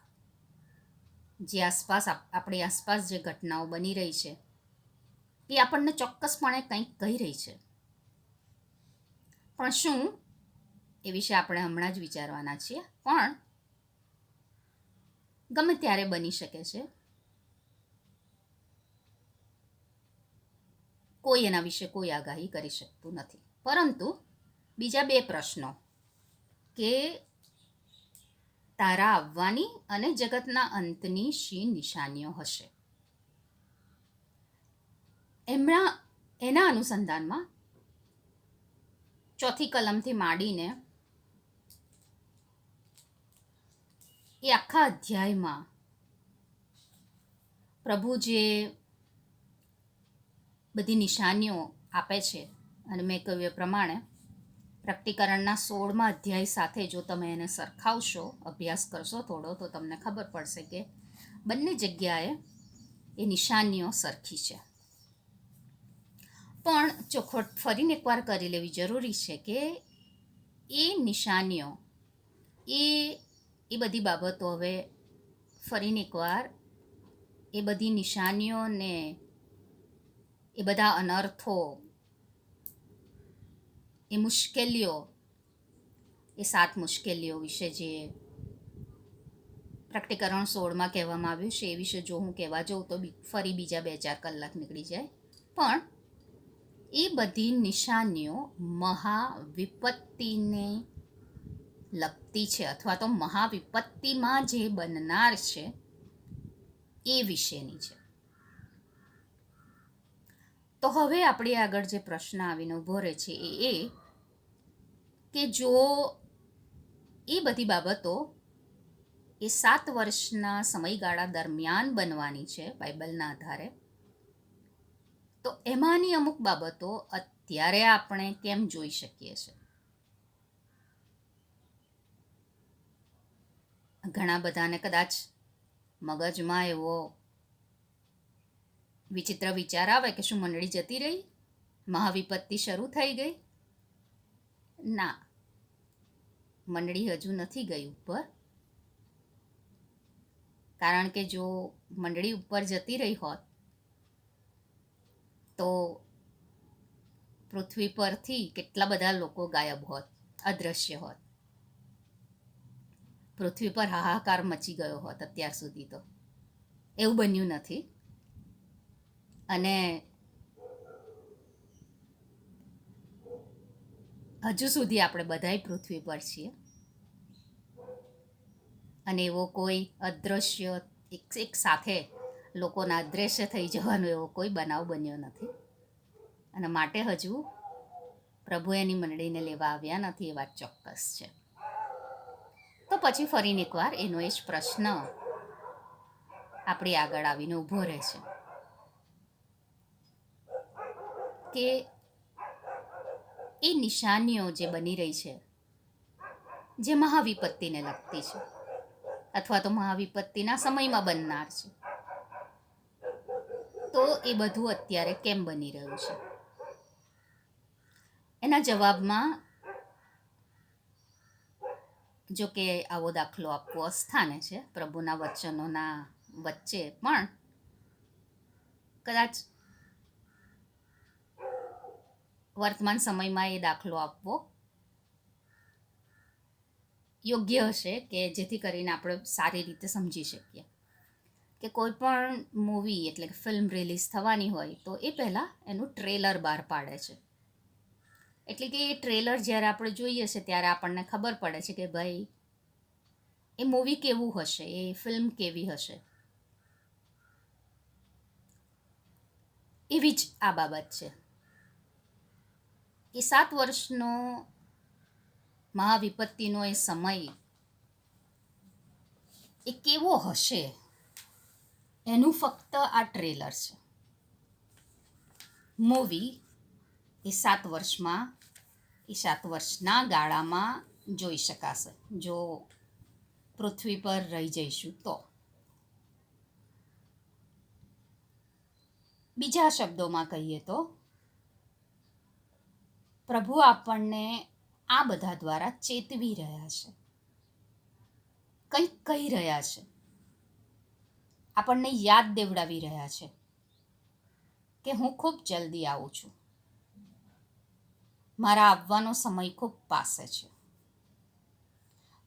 જે આસપાસ આપણી આસપાસ જે ઘટનાઓ બની રહી છે એ આપણને ચોક્કસપણે કંઈક કહી રહી છે. પણ શું એ વિશે આપણે હમણાં જ વિચારવાના છીએ. પણ ગમે ત્યારે બની શકે છે. કોઈ એના વિશે કોઈ આગાહી કરી શકતું નથી. પરંતુ બીજા 2 પ્રશ્નો કે તારા આવવાની અને જગતના અંતની શી નિશાનીઓ હશે, એના અનુસંધાનમાં 4થી કલમથી માંડીને એ આખા અધ્યાયમાં પ્રભુ જે બધી નિશાનીઓ આપે છે, અને મેં કહ્યું એ પ્રમાણે પ્રકટીકરણના 16મા અધ્યાય સાથે જો તમે એને સરખાવશો, અભ્યાસ કરશો થોડો, તો તમને ખબર પડશે કે બંને જગ્યાએ એ નિશાનીઓ સરખી છે. પણ ચોખવટ ફરીને એકવાર કરી લેવી જરૂરી છે કે એ નિશાનીઓ, એ બધી બાબતો હવે ફરીને એકવાર એ બધી નિશાનીઓ ને એ બધા અનર્થો, એ મુશ્કેલીઓ, એ 7 મુશ્કેલીઓ વિશે જે પ્રકટીકરણ 16માં કહેવામાં આવ્યું છે એ વિશે જો હું કહેવા જાઉં તો ફરી બીજા 2-4 કલાક નીકળી જાય. પણ એ બધી નિશાનીઓ મહાવિપત્તિને લગતી છે, અથવા તો મહાવિપત્તિમાં જે બનનાર છે એ વિશેની છે. તો હવે આપણી આગળ જે પ્રશ્ન આવીને ઊભો રહે છે એ કે જો એ બધી બાબતો એ 7 વર્ષના સમયગાળા દરમિયાન બનવાની છે બાઇબલના આધારે, તો એમાંની અમુક બાબતો અત્યારે આપણે કેમ જોઈ શકીએ છીએ? ઘણા બધાને કદાચ મગજમાં એવો વિચિત્ર વિચાર આવે કે શું મંડળી જતી રહી, મહાવિપત્તિ શરૂ થઈ ગઈ? ના, મંડળી હજુ નથી ગઈ ઉપર. કારણ કે જો મંડળી ઉપર જતી રહી હોત તો પૃથ્વી પરથી કેટલા બધા લોકો ગાયબ હોત, અદૃશ્ય હોત. પૃથ્વી પર હાહાકાર મચી ગયો હોત અત્યાર સુધી. તો એવું બન્યું નથી. અને હજુ સુધી આપણે બધાય પૃથ્વી પર છીએ, અને એવો કોઈ અદૃશ્ય એક સાથે લોકોના અદૃશ્ય થઈ જવાનો એવો કોઈ બનાવ બન્યો નથી. અને માટે હજુ પ્રભુ એની મંડળીને લેવા આવ્યા નથી, એ વાત ચોક્કસ છે. તો પછી ફરીને એકવાર એનો એ જ પ્રશ્ન આપણી આગળ આવીને ઊભો રહે છે કે એ નિશાનીઓ જે બની રહી છે, જે મહાવિપત્તિને લગતી છે, અથવા તો મહાવિપત્તિના સમયમાં બનનાર છે, તો એ બધું અત્યારે કેમ બની રહ્યું છે? એના જવાબમાં જો કે આવો દાખલો આપવો અસ્થાને છે પ્રભુના વચનોના વચ્ચે, પણ કદાચ વર્તમાન સમયમાં એ દાખલો આપવો યોગ્ય હશે, કે જેથી કરીને આપણે સારી રીતે સમજી શકીએ કે કોઈ પણ મૂવી એટલે કે ફિલ્મ રિલીઝ થવાની હોય તો એ પહેલાં એનું ટ્રેલર બહાર પાડે છે. એટલે કે એ ટ્રેલર જ્યારે આપણે જોઈએ છે ત્યારે આપણને ખબર પડે છે કે ભાઈ એ મૂવી કેવું હશે, એ ફિલ્મ કેવી હશે. એવી જ આ બાબત છે. એ 7 વર્ષનો મહાવિપત્તિનો એ સમય એ કેવો હશે એનું ફક્ત આ ટ્રેલર છે. મૂવી એ 7 વર્ષમાં, એ 7 વર્ષના ગાળામાં જોઈ શકાશે જો પૃથ્વી પર રહી જઈશું તો. બીજા શબ્દોમાં કહીએ તો પ્રભુ આપણને આ બધા દ્વારા ચેતવી રહ્યા છે, કંઈક કહી રહ્યા છે, આપણને યાદ દેવડાવી રહ્યા છે કે હું ખૂબ જલ્દી આવું છું, મારા આવવાનો સમય ખૂબ પાસે છે.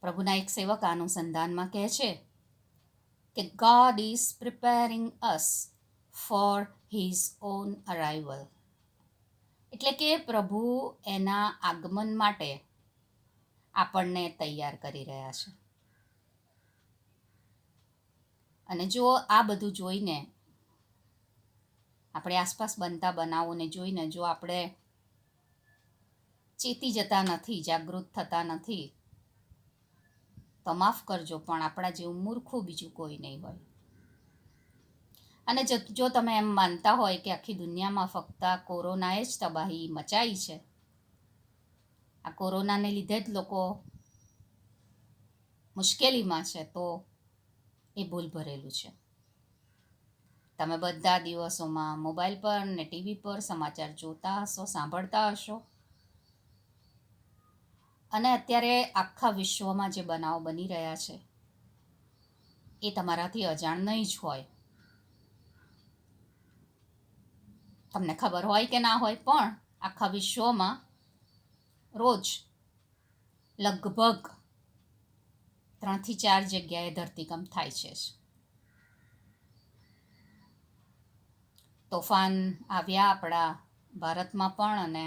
પ્રભુના એક સેવક અનુસંધાનમાં કહે છે કે God is preparing us for his own arrival. એટલે કે પ્રભુ એના આગમન માટે આપણને તૈયાર કરી રહ્યા છે. અને જો આ બધું જોઈને, આપણે આસપાસ બનતા બનાવોને જોઈને જો આપણે ચેતી જતા નથી, જાગૃત થતા નથી, તો માફ કરજો પણ આપણા જેવું મૂર્ખું બીજું કોઈ નહીં હોય. અને જો તમે એમ માનતા હોય કે આખી દુનિયામાં ફક્ત આ કોરોનાએ જ તબાહી મચાઈ છે, આ કોરોનાને લીધે જ લોકો મુશ્કેલીમાં છે, તો એ ભૂલ ભરેલું છે. તમે બધા દિવસોમાં મોબાઈલ પર ને ટીવી પર સમાચાર જોતા હશો, સાંભળતા હશો, અને અત્યારે આખા વિશ્વમાં જે બનાવો બની રહ્યા છે એ તમારાથી અજાણ નહીં જ હોય. તમને ખબર હોય કે ના હોય, પણ આખા વિશ્વમાં રોજ લગભગ 3 થી 4 જગ્યાએ ધરતીકંપ થાય છે. તોફાન આવ્યા આપણા ભારતમાં પણ, અને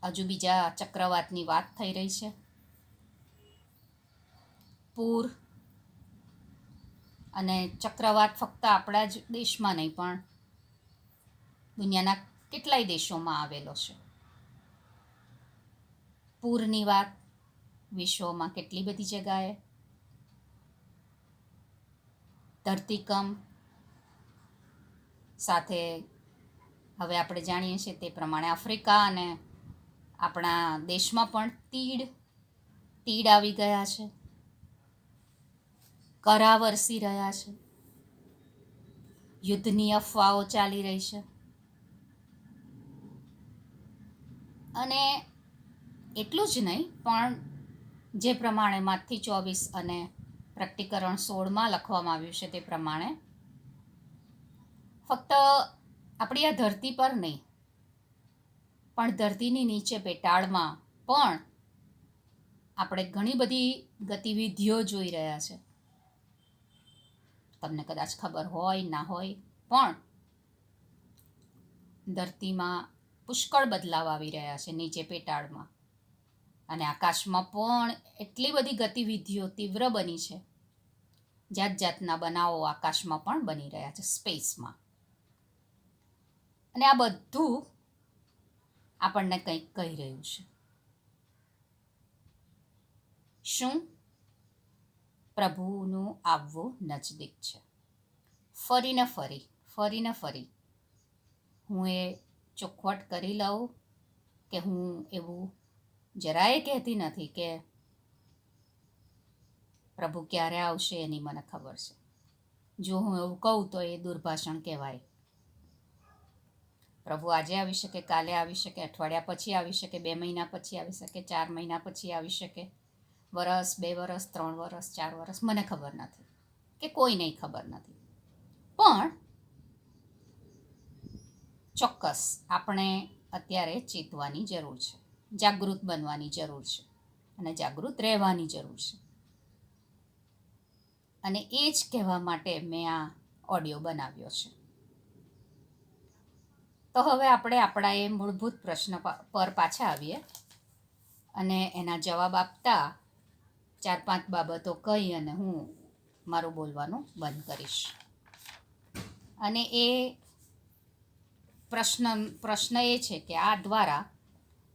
હજુ બીજા ચક્રવાતની વાત થઈ રહી છે. પૂર અને ચક્રવાત ફક્ત આપણા જ દેશમાં નહીં, પણ દુનિયાના કેટલાય દેશોમાં આવેલો છે. પૂરની વાત વિશ્વમાં કેટલી બધી જગાએ, ધરતીકંપ સાથે હવે આપણે જાણીએ છીએ તે પ્રમાણે આફ્રિકા અને આપણા દેશમાં પણ તીડ આવી ગયા છે, કરા વરસી રહ્યા છે, યુદ્ધની અફવાઓ ચાલી રહી છે. અને એટલું જ નહીં, પણ જે પ્રમાણે 5-24 અને પ્રકટીકરણ 16માં લખવામાં આવ્યું છે તે પ્રમાણે ફક્ત આપણી આ ધરતી પર નહીં, પણ ધરતીની નીચે પેટાળમાં પણ આપણે ઘણી બધી ગતિવિધિઓ જોઈ રહ્યા છે. તમને કદાચ ખબર હોય ના હોય, પણ ધરતીમાં પુષ્કળ બદલાવ આવી રહ્યા છે નીચે પેટાળમાં, અને આકાશમાં પણ એટલી બધી ગતિવિધિઓ તીવ્ર બની છે. જાત જાતના બનાવો આકાશમાં પણ બની રહ્યા છે, સ્પેસમાં. અને આ બધું આપણને કંઈક કહી રહ્યું છે. શું? પ્રભુનું આવવું નજદીક છે. ફરીને ફરી હું એ ચોખવટ કરી લઉં કે હું એવું જરાય કહેતી નથી કે પ્રભુ ક્યારે આવશે એની મને ખબર છે. જો હું એવું કહું તો એ દુર્ભાષણ કહેવાય. પ્રભુ આજે આવી શકે, કાલે આવી શકે, અઠવાડિયા પછી આવી શકે, 2 મહિના પછી આવી શકે, 4 મહિના પછી આવી શકે, વરસ, 2 વરસ, 3 વરસ, 4 વરસ, મને ખબર નથી, કે કોઈને ખબર નથી. પણ ચોક્કસ આપણે અત્યારે ચેતવાની જરૂર છે, જાગૃત બનવાની જરૂર છે, અને જાગૃત રહેવાની જરૂર છે. અને એ જ કહેવા માટે મેં આ ઓડિયો બનાવ્યો છે. તો હવે આપણે આપણા એ મૂળભૂત પ્રશ્ન પર પાછા આવીએ, અને એના જવાબ આપતા 4-5 બાબતો કહી અને હું મારું બોલવાનું બંધ કરીશ. અને એ પ્રશ્ન એ છે કે આ દ્વારા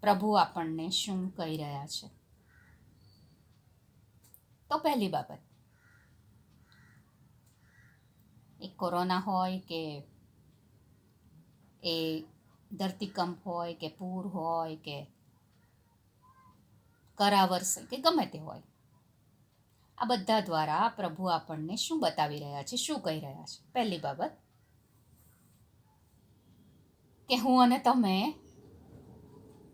પ્રભુ આપણને શું કહી રહ્યા છે. તો પહેલી બાબત, એ કોરોના હોય કે એ ધરતીકંપ હોય કે પૂર હોય કે કરા વરસે કે ગમે તે હોય, આ બધા દ્વારા પ્રભુ આપણને શું બતાવી રહ્યા છે, શું કહી રહ્યા છે. પહેલી બાબત કે હું અને તમે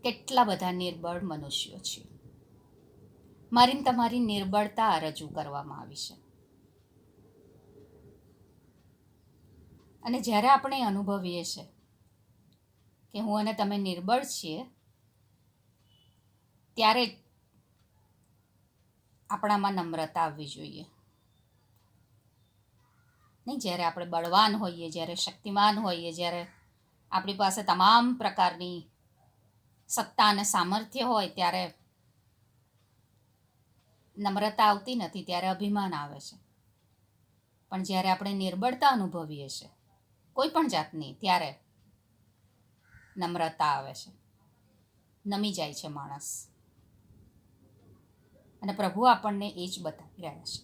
કેટલા બધા નિર્બળ મનુષ્યો છીએ. મારી તમારી નિર્બળતા રજૂ કરવામાં આવી છે. અને જ્યારે આપણે અનુભવીએ છીએ કે હું અને તમે નિર્બળ છીએ, ત્યારે આપણામાં નમ્રતા આવવી જોઈએ. નહીં, જ્યારે આપણે બળવાન હોઈએ, જ્યારે શક્તિમાન હોઈએ, જ્યારે આપણી પાસે તમામ પ્રકારની સત્તા અને સામર્થ્ય હોય, ત્યારે નમ્રતા આવતી નથી, ત્યારે અભિમાન આવે છે. પણ જ્યારે આપણે નિર્બળતા અનુભવીએ છીએ કોઈ પણ જાતની, ત્યારે નમ્રતા આવે છે, નમી જાય છે માણસ. અને પ્રભુ આપણને એ જ બતાવી રહ્યા છે.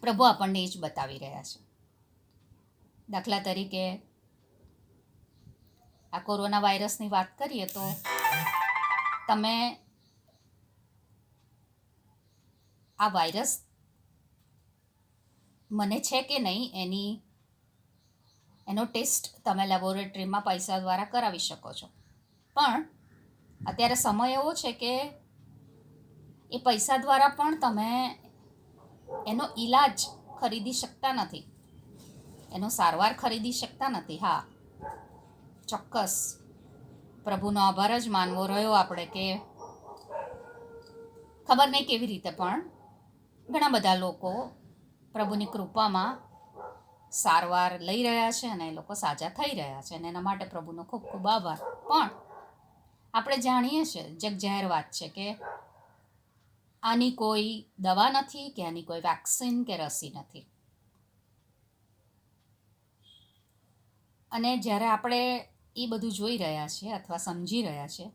પ્રભુ આપણને એ જ બતાવી રહ્યા છે. દાખલા તરીકે આ કોરોના વાયરસની વાત કરીએ તો તમે આ વાયરસ મને છે કે નહીં એનો ટેસ્ટ તમે લેબોરેટરીમાં પૈસા દ્વારા કરાવી શકો છો. પણ અત્યારે સમય એવો છે કે એ પૈસા દ્વારા પણ તમે એનો ઈલાજ ખરીદી શકતા નથી, એનો સારવાર ખરીદી શકતા નથી. હા, ચોક્કસ પ્રભુનો આભાર જ માનવો રહ્યો આપણે કે ખબર નહીં કેવી રીતે પણ ઘણા બધા લોકો પ્રભુની કૃપામાં સારવાર લઈ રહ્યા છે અને એ લોકો સાજા થઈ રહ્યા છે, અને એના માટે પ્રભુનો ખૂબ ખૂબ આભાર. પણ આપણે જાણીએ છીએ, જગજાહેર વાત છે કે આની કોઈ દવા નથી, કે આની કોઈ વેક્સિન કે રસી નથી. અને જ્યારે આપણે એ બધું જોઈ રહ્યા છીએ અથવા સમજી રહ્યા છીએ,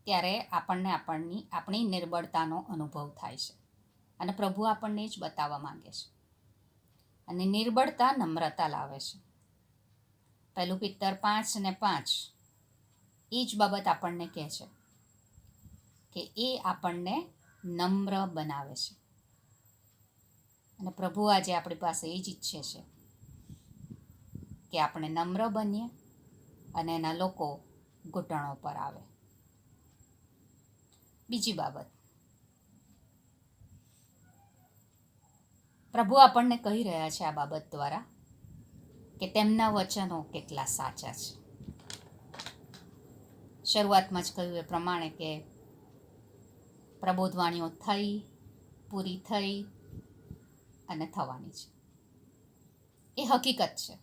ત્યારે આપણને આપણી નિર્બળતાનો અનુભવ થાય છે, અને પ્રભુ આપણને જ બતાવવા માંગે છે. અને નિર્બળતા નમ્રતા લાવે છે. 1 પિત્તર 5:5 એ જ બાબત આપણને કહે છે કે એ આપણને નમ્ર બનાવે છે. અને પ્રભુ આજે આપણી પાસે એ જ ઈચ્છે છે કે આપણે નમ્ર બનીએ અને એના લોકો ઘૂંટણો પર આવે. બીજી બાબત, પ્રભુ આપણને કહી રહ્યા છે આ બાબત દ્વારા કે તેમના વચનો કેટલા સાચા છે. શરૂઆતમાં જ કહ્યું એ પ્રમાણે કે પ્રબોધવાણીઓ થઈ, પૂરી થઈ અને થવાની છે. એ હકીકત છે.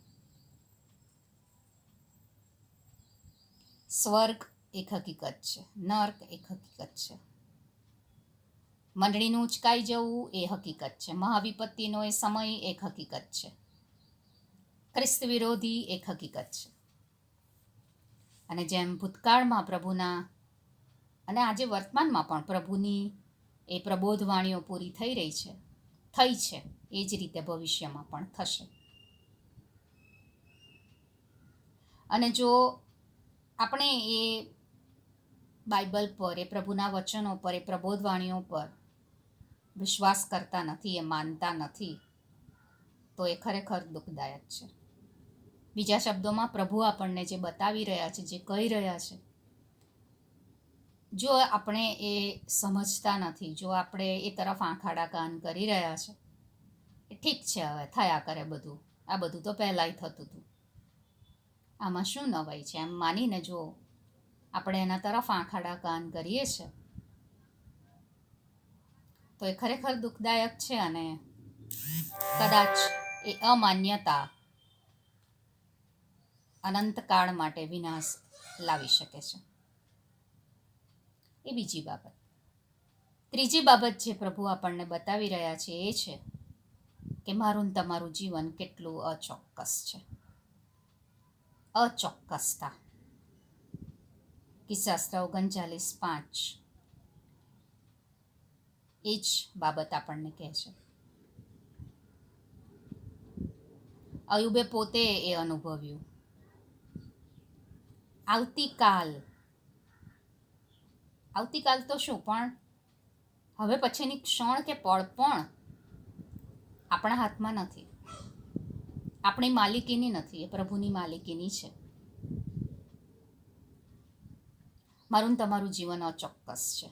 સ્વર્ગ એક હકીકત છે, નર્ક એક હકીકત છે, મંડળીનું ઉચકાઈ જવું એ હકીકત છે, મહાવિપત્તિનો એ સમય એક હકીકત છે, ખ્રિસ્ત વિરોધી એક હકીકત છે. અને જેમ ભૂતકાળમાં પ્રભુના અને આજે વર્તમાનમાં પણ પ્રભુની એ પ્રબોધવાણીઓ પૂરી થઈ છે, એ જ રીતે ભવિષ્યમાં પણ થશે. અને જો આપણે એ બાઇબલ પર, એ પ્રભુના વચનો પર, એ પ્રબોધવાણીઓ પર વિશ્વાસ કરતા નથી, એ માનતા નથી, તો એ ખરેખર દુઃખદાયક છે. બીજા શબ્દોમાં, પ્રભુ આપણને જે બતાવી રહ્યા છે, જે કહી રહ્યા છે, જો આપણે એ સમજતા નથી, જો આપણે એ તરફ આંખાડા કાન કરી રહ્યા છે, એ ઠીક છે, હવે થયા કરે બધું, આ બધું તો પહેલાંય થતું હતું, આમાં શું નવાઈ છે, એમ માનીને જો આપણે એના તરફ આંખાડા કાન કરીએ છીએ, તો એ ખરેખર દુઃખદાયક છે. અને કદાચ એ અમાન્યતા અનંતકાળ માટે વિનાશ લાવી શકે છે. એ બીજી બાબત. ત્રીજી બાબત જે પ્રભુ આપણને બતાવી રહ્યા છે એ છે કે મારું ને તમારું જીવન કેટલું અચોક્કસ છે. અચોક્કસતા. કિસ્સાસ્ત્ર 39:5 એ જ બાબત આપણને કહે છે. અયુબે પોતે એ અનુભવ્યું. આવતીકાલ તો શું, પણ હવે પછીની ક્ષણ કે પળ પણ આપણા હાથમાં નથી, આપણી માલિકીની નથી, એ પ્રભુની માલિકીની છે. મારું તમારું જીવન અચોક્કસ છે.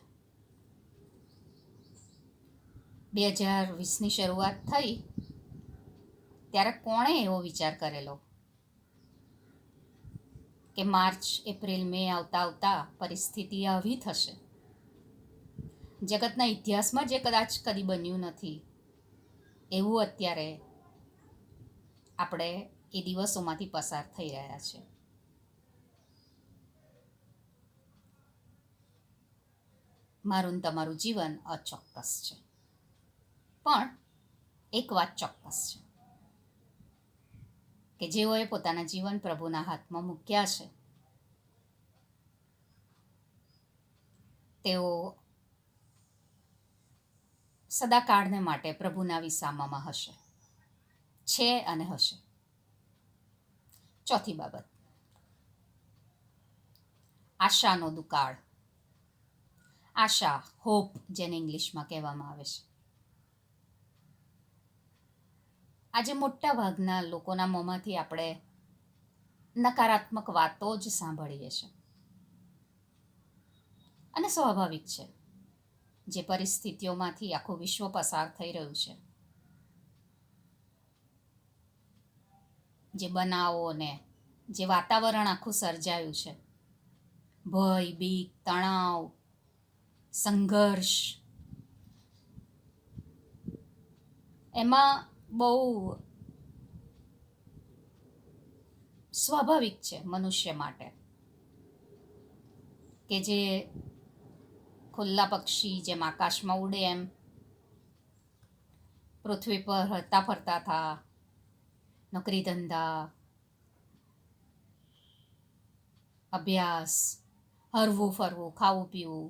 2020ની શરૂઆત થઈ ત્યારે કોણે એવો વિચાર કરેલો કે માર્ચ, એપ્રિલ, મે આવતા પરિસ્થિતિ આવી થશે? જગતના ઇતિહાસમાં જે કદાચ કદી બન્યું નથી એવું અત્યારે આપણે એ દિવસોમાંથી પસાર થઈ રહ્યા છે. મારું તમારું જીવન અચોક્કસ છે, પણ એક વાત ચોક્કસ છે કે જેઓએ પોતાના જીવન પ્રભુના હાથમાં મૂક્યા છે, તેઓ સદાકાળને માટે પ્રભુના વિસામામાં હશે, છે અને હશે. ચોથી બાબત, આશાનો દુકાળ. આશા, હોપ, જેને ઇંગ્લિશમાં કહેવામાં આવે છે. આજે મોટા ભાગના લોકોના મોંમાંથી આપણે નકારાત્મક વાતો જ સાંભળીએ છીએ, અને સ્વાભાવિક છે. જે પરિસ્થિતિઓમાંથી આખું વિશ્વ પસાર થઈ રહ્યું છે, જે બનાવો ને જે વાતાવરણ આખું સર્જાયું છે, ભય, બીક, તણાવ, સંઘર્ષ, એમાં બહુ સ્વાભાવિક છે મનુષ્ય માટે કે જે ખુલ્લા પક્ષી જેમ આકાશમાં ઉડે એમ પૃથ્વી પર હરતા ફરતા થા, નોકરી ધંધા, અભ્યાસ, હરવું ફરવું, ખાવું પીવું,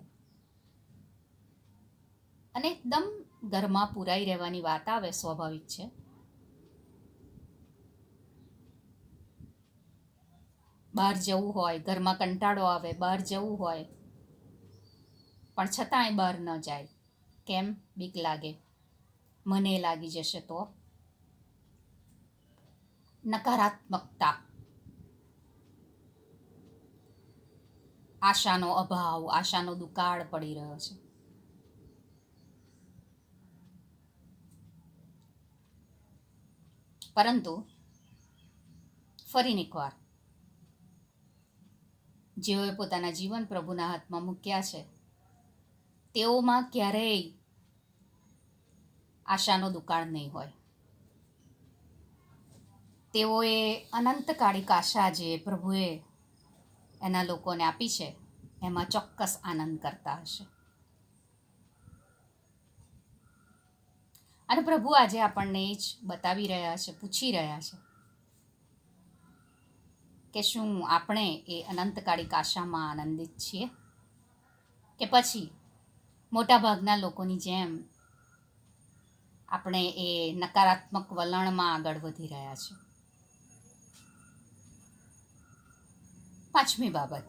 અને એકદમ ઘરમાં પુરાઈ રહેવાની વાત આવે સ્વાભાવિક છે. બહાર જવું હોય, ઘરમાં કંટાળો આવે, બહાર જવું હોય, પણ છતાંય બહાર ન જાય. કેમ? બીક લાગે, મને લાગી જશે તો. નકારાત્મકતા, આશાનો અભાવ, આશાનો દુકાળ પડી રહ્યો છે. પરંતુ ફરીને એકવાર જેઓએ પોતાના જીવન પ્રભુના હાથમાં મૂક્યા છે, તેઓમાં ક્યારેય આશાનો દુકાળ નહીં હોય. તેઓએ અનંતકાળિક આશા જે પ્રભુએ એના લોકોને આપી છે, એમાં ચોક્કસ આનંદ કરતા હશે. અને પ્રભુ આજે આપણને જ બતાવી રહ્યા છે, પૂછી રહ્યા છે કે શું આપણે એ અનંતકાળિક આશામાં આનંદિત છીએ, કે પછી મોટાભાગના લોકોની જેમ આપણે એ નકારાત્મક વલણમાં આગળ વધી રહ્યા છીએ. પાંચમી બાબત,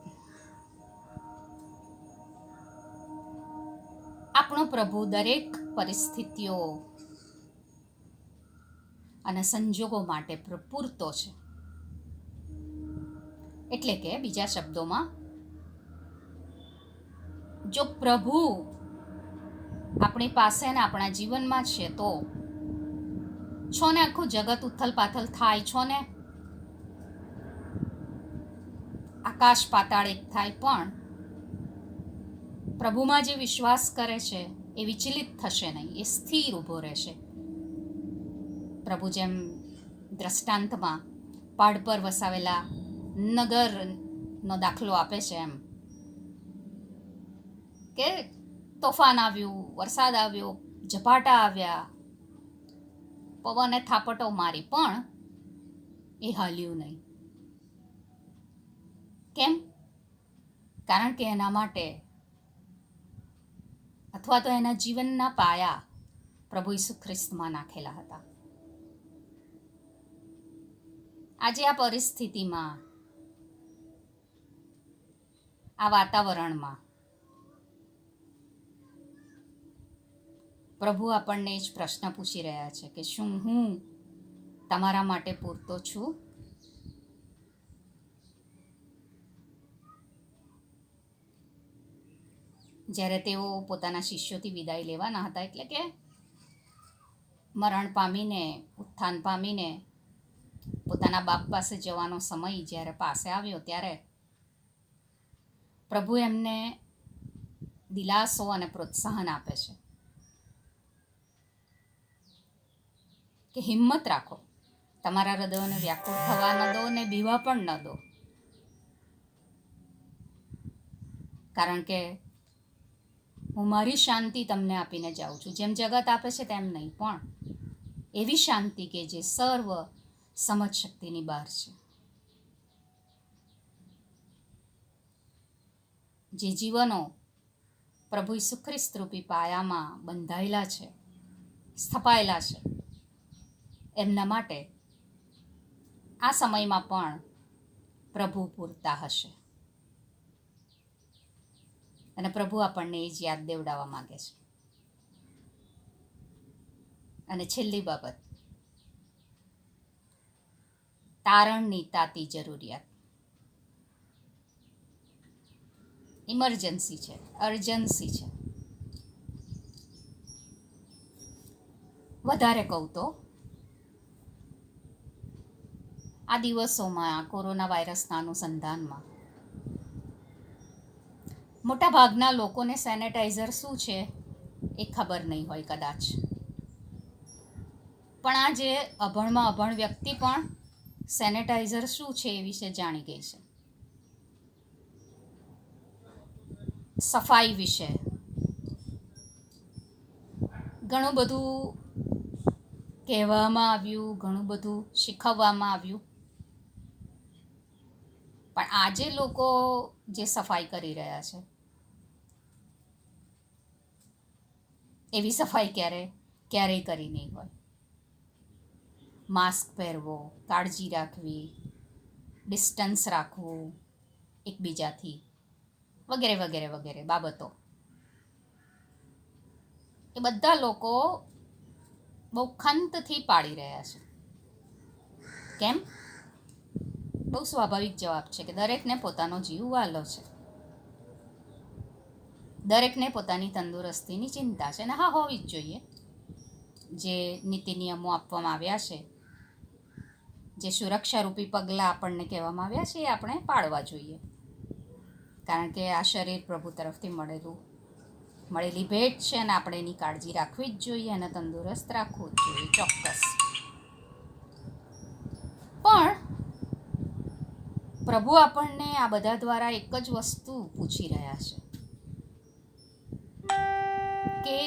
આપણો પ્રભુ દરેક પરિસ્થિતિઓ અને સંજોગો માટે પૂરતો છે. એટલે કે બીજા શબ્દોમાં, જો પ્રભુ આપણી પાસે ને આપણા જીવનમાં છે તો છો ને આખું જગત ઉથલ પાથલ થાય, છો ને આકાશ પાતાળ એક થાય, પણ પ્રભુમાં જે વિશ્વાસ કરે છે એ વિચલિત થશે નહીં, એ સ્થિર ઊભો રહેશે. પ્રભુ જેમ દ્રષ્ટાંતમાં પહાડ પર વસાવેલા નગરનો દાખલો આપે છે એમ, કે તોફાન આવ્યું, વરસાદ આવ્યો, ઝપાટા આવ્યા, પવને થાપટો મારી, પણ એ હાલ્યું નહીં. કેમ? કારણ કે એના માટે અથવા તો એના જીવનના પાયા પ્રભુ ઈસુ ખ્રિસ્તમાં નાખેલા હતા. આજે આ પરિસ્થિતિમાં, આ વાતાવરણમાં પ્રભુ આપણને જ પ્રશ્ન પૂછી રહ્યા છે કે શું હું તમારા માટે પૂરતો છું? જ્યારે તેઓ પોતાના શિષ્યોથી વિદાય લેવાના હતા, એટલે કે મરણ પામીને, ઉત્થાન પામીને પોતાના બાપ પાસે જવાનો સમય જ્યારે પાસે આવ્યો, ત્યારે પ્રભુ એમને દિલાસો અને પ્રોત્સાહન આપે છે કે હિંમત રાખો, તમારા હૃદયોને વ્યાકુળ થવા ન દો ને બીવા પણ ન દો, કારણ કે હું મારી શાંતિ તમને આપીને જાઉં છું. જેમ જગત આપે છે તેમ નહીં, પણ એવી શાંતિ કે જે સર્વ સમજ શક્તિની બહાર છે. જે જીવનો પ્રભુ ઈસુ ખ્રિસ્ત રૂપી પાયામાં બંધાયેલા છે, સ્થપાયેલા છે, એમના માટે આ સમયમાં પણ પ્રભુ પૂરતા હશે. અને પ્રભુ આપણને એ જ યાદ દેવડાવવા માગે છે. અને છેલ્લી બાબત, તારણની તાતી જરૂરિયાત. ઇમરજન્સી છે, અર્જન્સી છે. વધારે કહું તો આ દિવસોમાં કોરોના વાયરસના અનુસંધાનમાં મોટા ભાગના લોકોને સેનેટાઈઝર શું છે એ ખબર નહીં હોય કદાચ, પણ આ જે અભણમાં અભણ વ્યક્તિ પણ સેનેટાઈઝર શું છે એ વિશે જાણી ગઈ છે. સફાઈ વિશે ઘણું બધું કહેવામાં આવ્યું, ઘણું બધું શીખવવામાં આવ્યું, પણ આજે લોકો જે સફાઈ કરી રહ્યા છે એવી સફાઈ ક્યારેય કરી નહીં હોય. માસ્ક પહેરવો, કાળજી રાખવી, ડિસ્ટન્સ રાખવું એકબીજાથી, વગેરે વગેરે વગેરે બાબતો એ બધા લોકો બહુ ખંતથી પાળી રહ્યા છે. કેમ? બહુ સ્વાભાવિક જવાબ છે કે દરેકને પોતાનો જીવ વાલો છે, દરેકને પોતાની તંદુરસ્તીની ચિંતા છે, અને હા, હોવી જ જોઈએ. જે નીતિ નિયમો આપવામાં આવ્યા છે, જે સુરક્ષારૂપી પગલાં આપણને કહેવામાં આવ્યા છે, એ આપણે પાળવા જોઈએ, કારણ કે આ શરીર પ્રભુ તરફથી મળેલી ભેટ છે, અને આપણે એની કાળજી રાખવી જ જોઈએ અને તંદુરસ્ત રાખવું જ જોઈએ, ચોક્કસ. પણ પ્રભુ આપણને આ બધા દ્વારા એક જ વસ્તુ પૂછી રહ્યા છે કે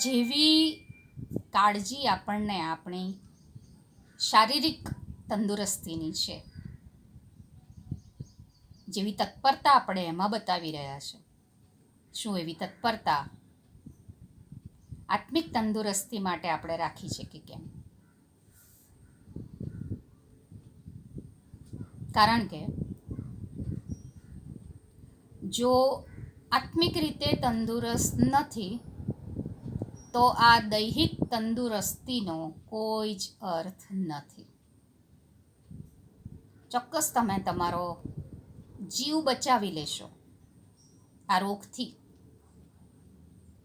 જેવી કાળજી આપણને આપણી શારીરિક તંદુરસ્તીની છે, જેવી તત્પરતા આપણે એમાં બતાવી રહ્યા છે, શું એવી તત્પરતા આત્મિક તંદુરસ્તી માટે આપણે રાખી છે કે કેમ? કારણ કે જો આત્મિક રીતે તંદુરસ્ત નથી તો આ દૈહિક તંદુરસ્તીનો કોઈ જ અર્થ નથી. ચોક્કસ તમે તમારો જીવ બચાવી લેશો આ રોગથી,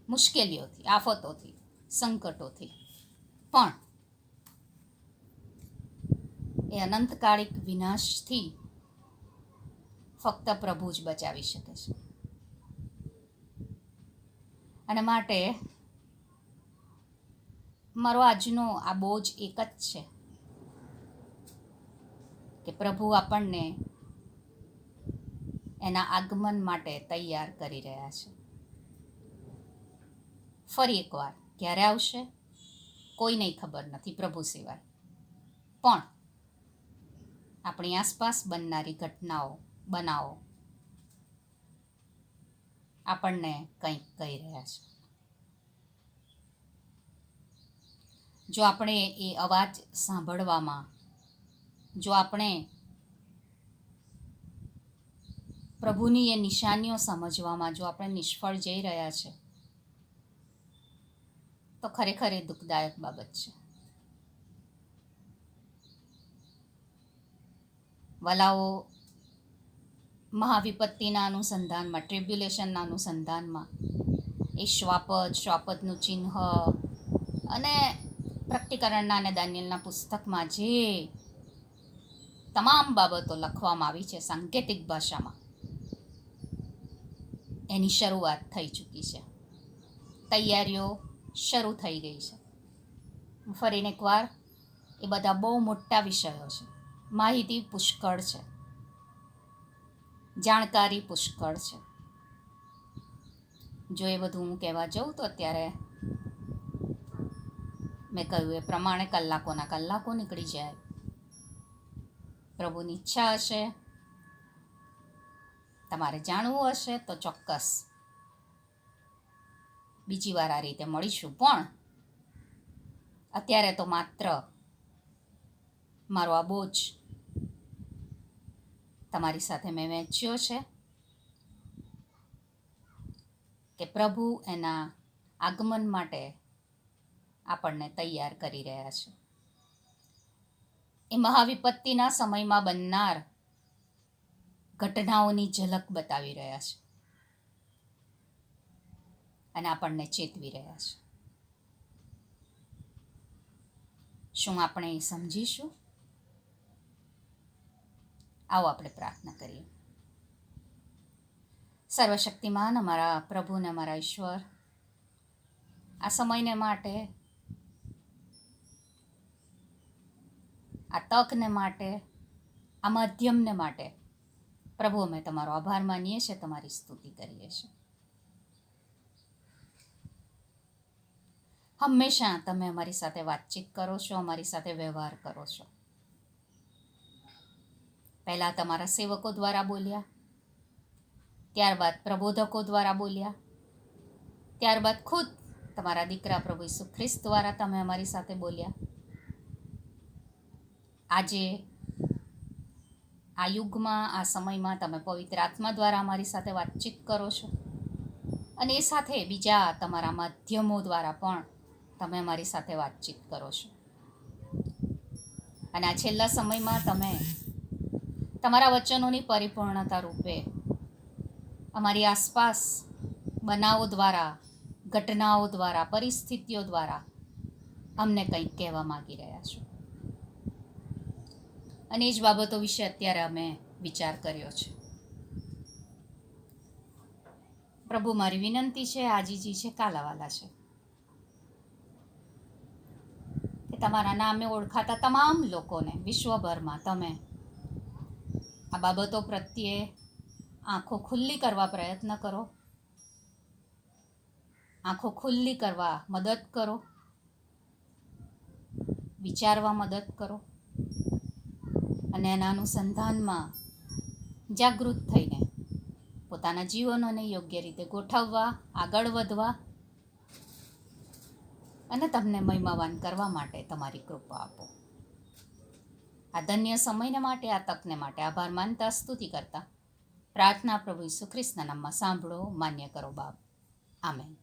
મુશ્કેલીઓથી, આફતોથી, સંકટોથી, પણ એ અનંતકાળિક વિનાશથી ફક્ત પ્રભુ જ બચાવી શકે છે. અને માટે મારો આજનો આ બોજ એક જ છે કે પ્રભુ આપણને એના આગમન માટે તૈયાર કરી રહ્યા છે. ફરી એકવાર ક્યારે આવશે કોઈને ખબર નથી પ્રભુ સિવાય, પણ આપણી આસપાસ બનનારી બનાવો આપણને કંઈક કહી રહ્યા છે. જો આપણે એ અવાજ સાંભળવામાં, જો આપણે પ્રભુની એ નિશાનીઓ સમજવામાં જો આપણે નિષ્ફળ જઈ રહ્યા છે તો ખરેખર એ દુઃખદાયક બાબત છે. વલાઓ, મહાવિપત્તિના અનુસંધાનમાં, ટ્રિબ્યુલેશનના અનુસંધાનમાં એ શ્વાપદનું ચિહ્ન અને પ્રકટીકરણના અને દાનિયેલના પુસ્તકમાં જે તમામ બાબતો લખવામાં આવી છે સાંકેતિક ભાષામાં, એની શરૂઆત થઈ ચૂકી છે, તૈયારીઓ શરૂ થઈ ગઈ છે. ફરીને એકવાર, એ બધા બહુ મોટા વિષયો છે, માહિતી પુષ્કળ છે, જાણકારી પુષ્કળ છે. જો એ બધું હું કહેવા જાઉં તો અત્યારે મેં કહ્યું એ પ્રમાણે કલાકોના કલાકો નીકળી જાય. પ્રભુની ઈચ્છા હશે, તમારે જાણવું હશે તો ચોક્કસ બીજી વાર આ રીતે મળીશું. પણ અત્યારે તો માત્ર મારો આ બોજ તમારી સાથે મેં વહેંચ્યો છે કે પ્રભુ એના આગમન માટે આપણને તૈયાર કરી રહ્યા છે. એ મહાવિપત્તિના સમયમાં બનનાર ઘટનાઓની ઝલક બતાવી રહ્યા છે. અને આપણને ચેતવી રહ્યા છે. શું આપણે એ સમજીશું? આવો આપણે પ્રાર્થના કરીએ. સર્વશક્તિમાન અમારા પ્રભુ ને અમારા ઈશ્વર, આ સમયને માટે, આ તકને માટે, આ માધ્યમને માટે પ્રભુ અમે તમારો આભાર માનીએ છીએ, તમારી સ્તુતિ કરીએ છીએ. હંમેશા તમે અમારી સાથે વાતચીત કરો છો, અમારી સાથે વ્યવહાર કરો છો. પહેલાં તમારા સેવકો દ્વારા બોલ્યા, ત્યારબાદ પ્રબોધકો દ્વારા બોલ્યા, ત્યારબાદ ખુદ તમારા દીકરા પ્રભુ ઈસુ ખ્રિસ્ત દ્વારા તમે અમારી સાથે બોલ્યા. આજે આ યુગમાં, આ સમયમાં તમે પવિત્ર આત્મા દ્વારા અમારી સાથે વાતચીત કરો છો, અને એ સાથે બીજા તમારા માધ્યમો દ્વારા પણ તમે અમારી સાથે વાતચીત કરો છો. અને આ છેલ્લા સમયમાં તમે તમારા વચનોની પરિપૂર્ણતા રૂપે અમારી આસપાસ બનાવો દ્વારા, ઘટનાઓ દ્વારા, પરિસ્થિતિઓ દ્વારા અમને કંઈક કહેવા માગી રહ્યા છો. અને એ જ બાબતો વિશે અત્યારે અમે વિચાર કર્યો છે. પ્રભુ, મારી વિનંતી છે, આજીજી છે, કાલાવાલા છે કે તમારા નામે ઓળખાતા તમામ લોકોને વિશ્વભરમાં તમે આ બાબતો પ્રત્યે આંખો ખુલ્લી કરવા પ્રયત્ન કરો, આંખો ખુલ્લી કરવા મદદ કરો, વિચારવા મદદ કરો, અને એના અનુસંધાનમાં જાગૃત થઈને પોતાના જીવનોને યોગ્ય રીતે ગોઠવવા, આગળ વધવા અને તમને મહિમાવાન કરવા માટે તમારી કૃપા આપો. આ ધન્ય સમયને માટે, આ તકને માટે આભાર માનતા, સ્તુતિ કરતા પ્રાર્થના પ્રભુ ઈસુ ખ્રિસ્તના નામમાં સાંભળો, માન્ય કરો બાપ. આમેન.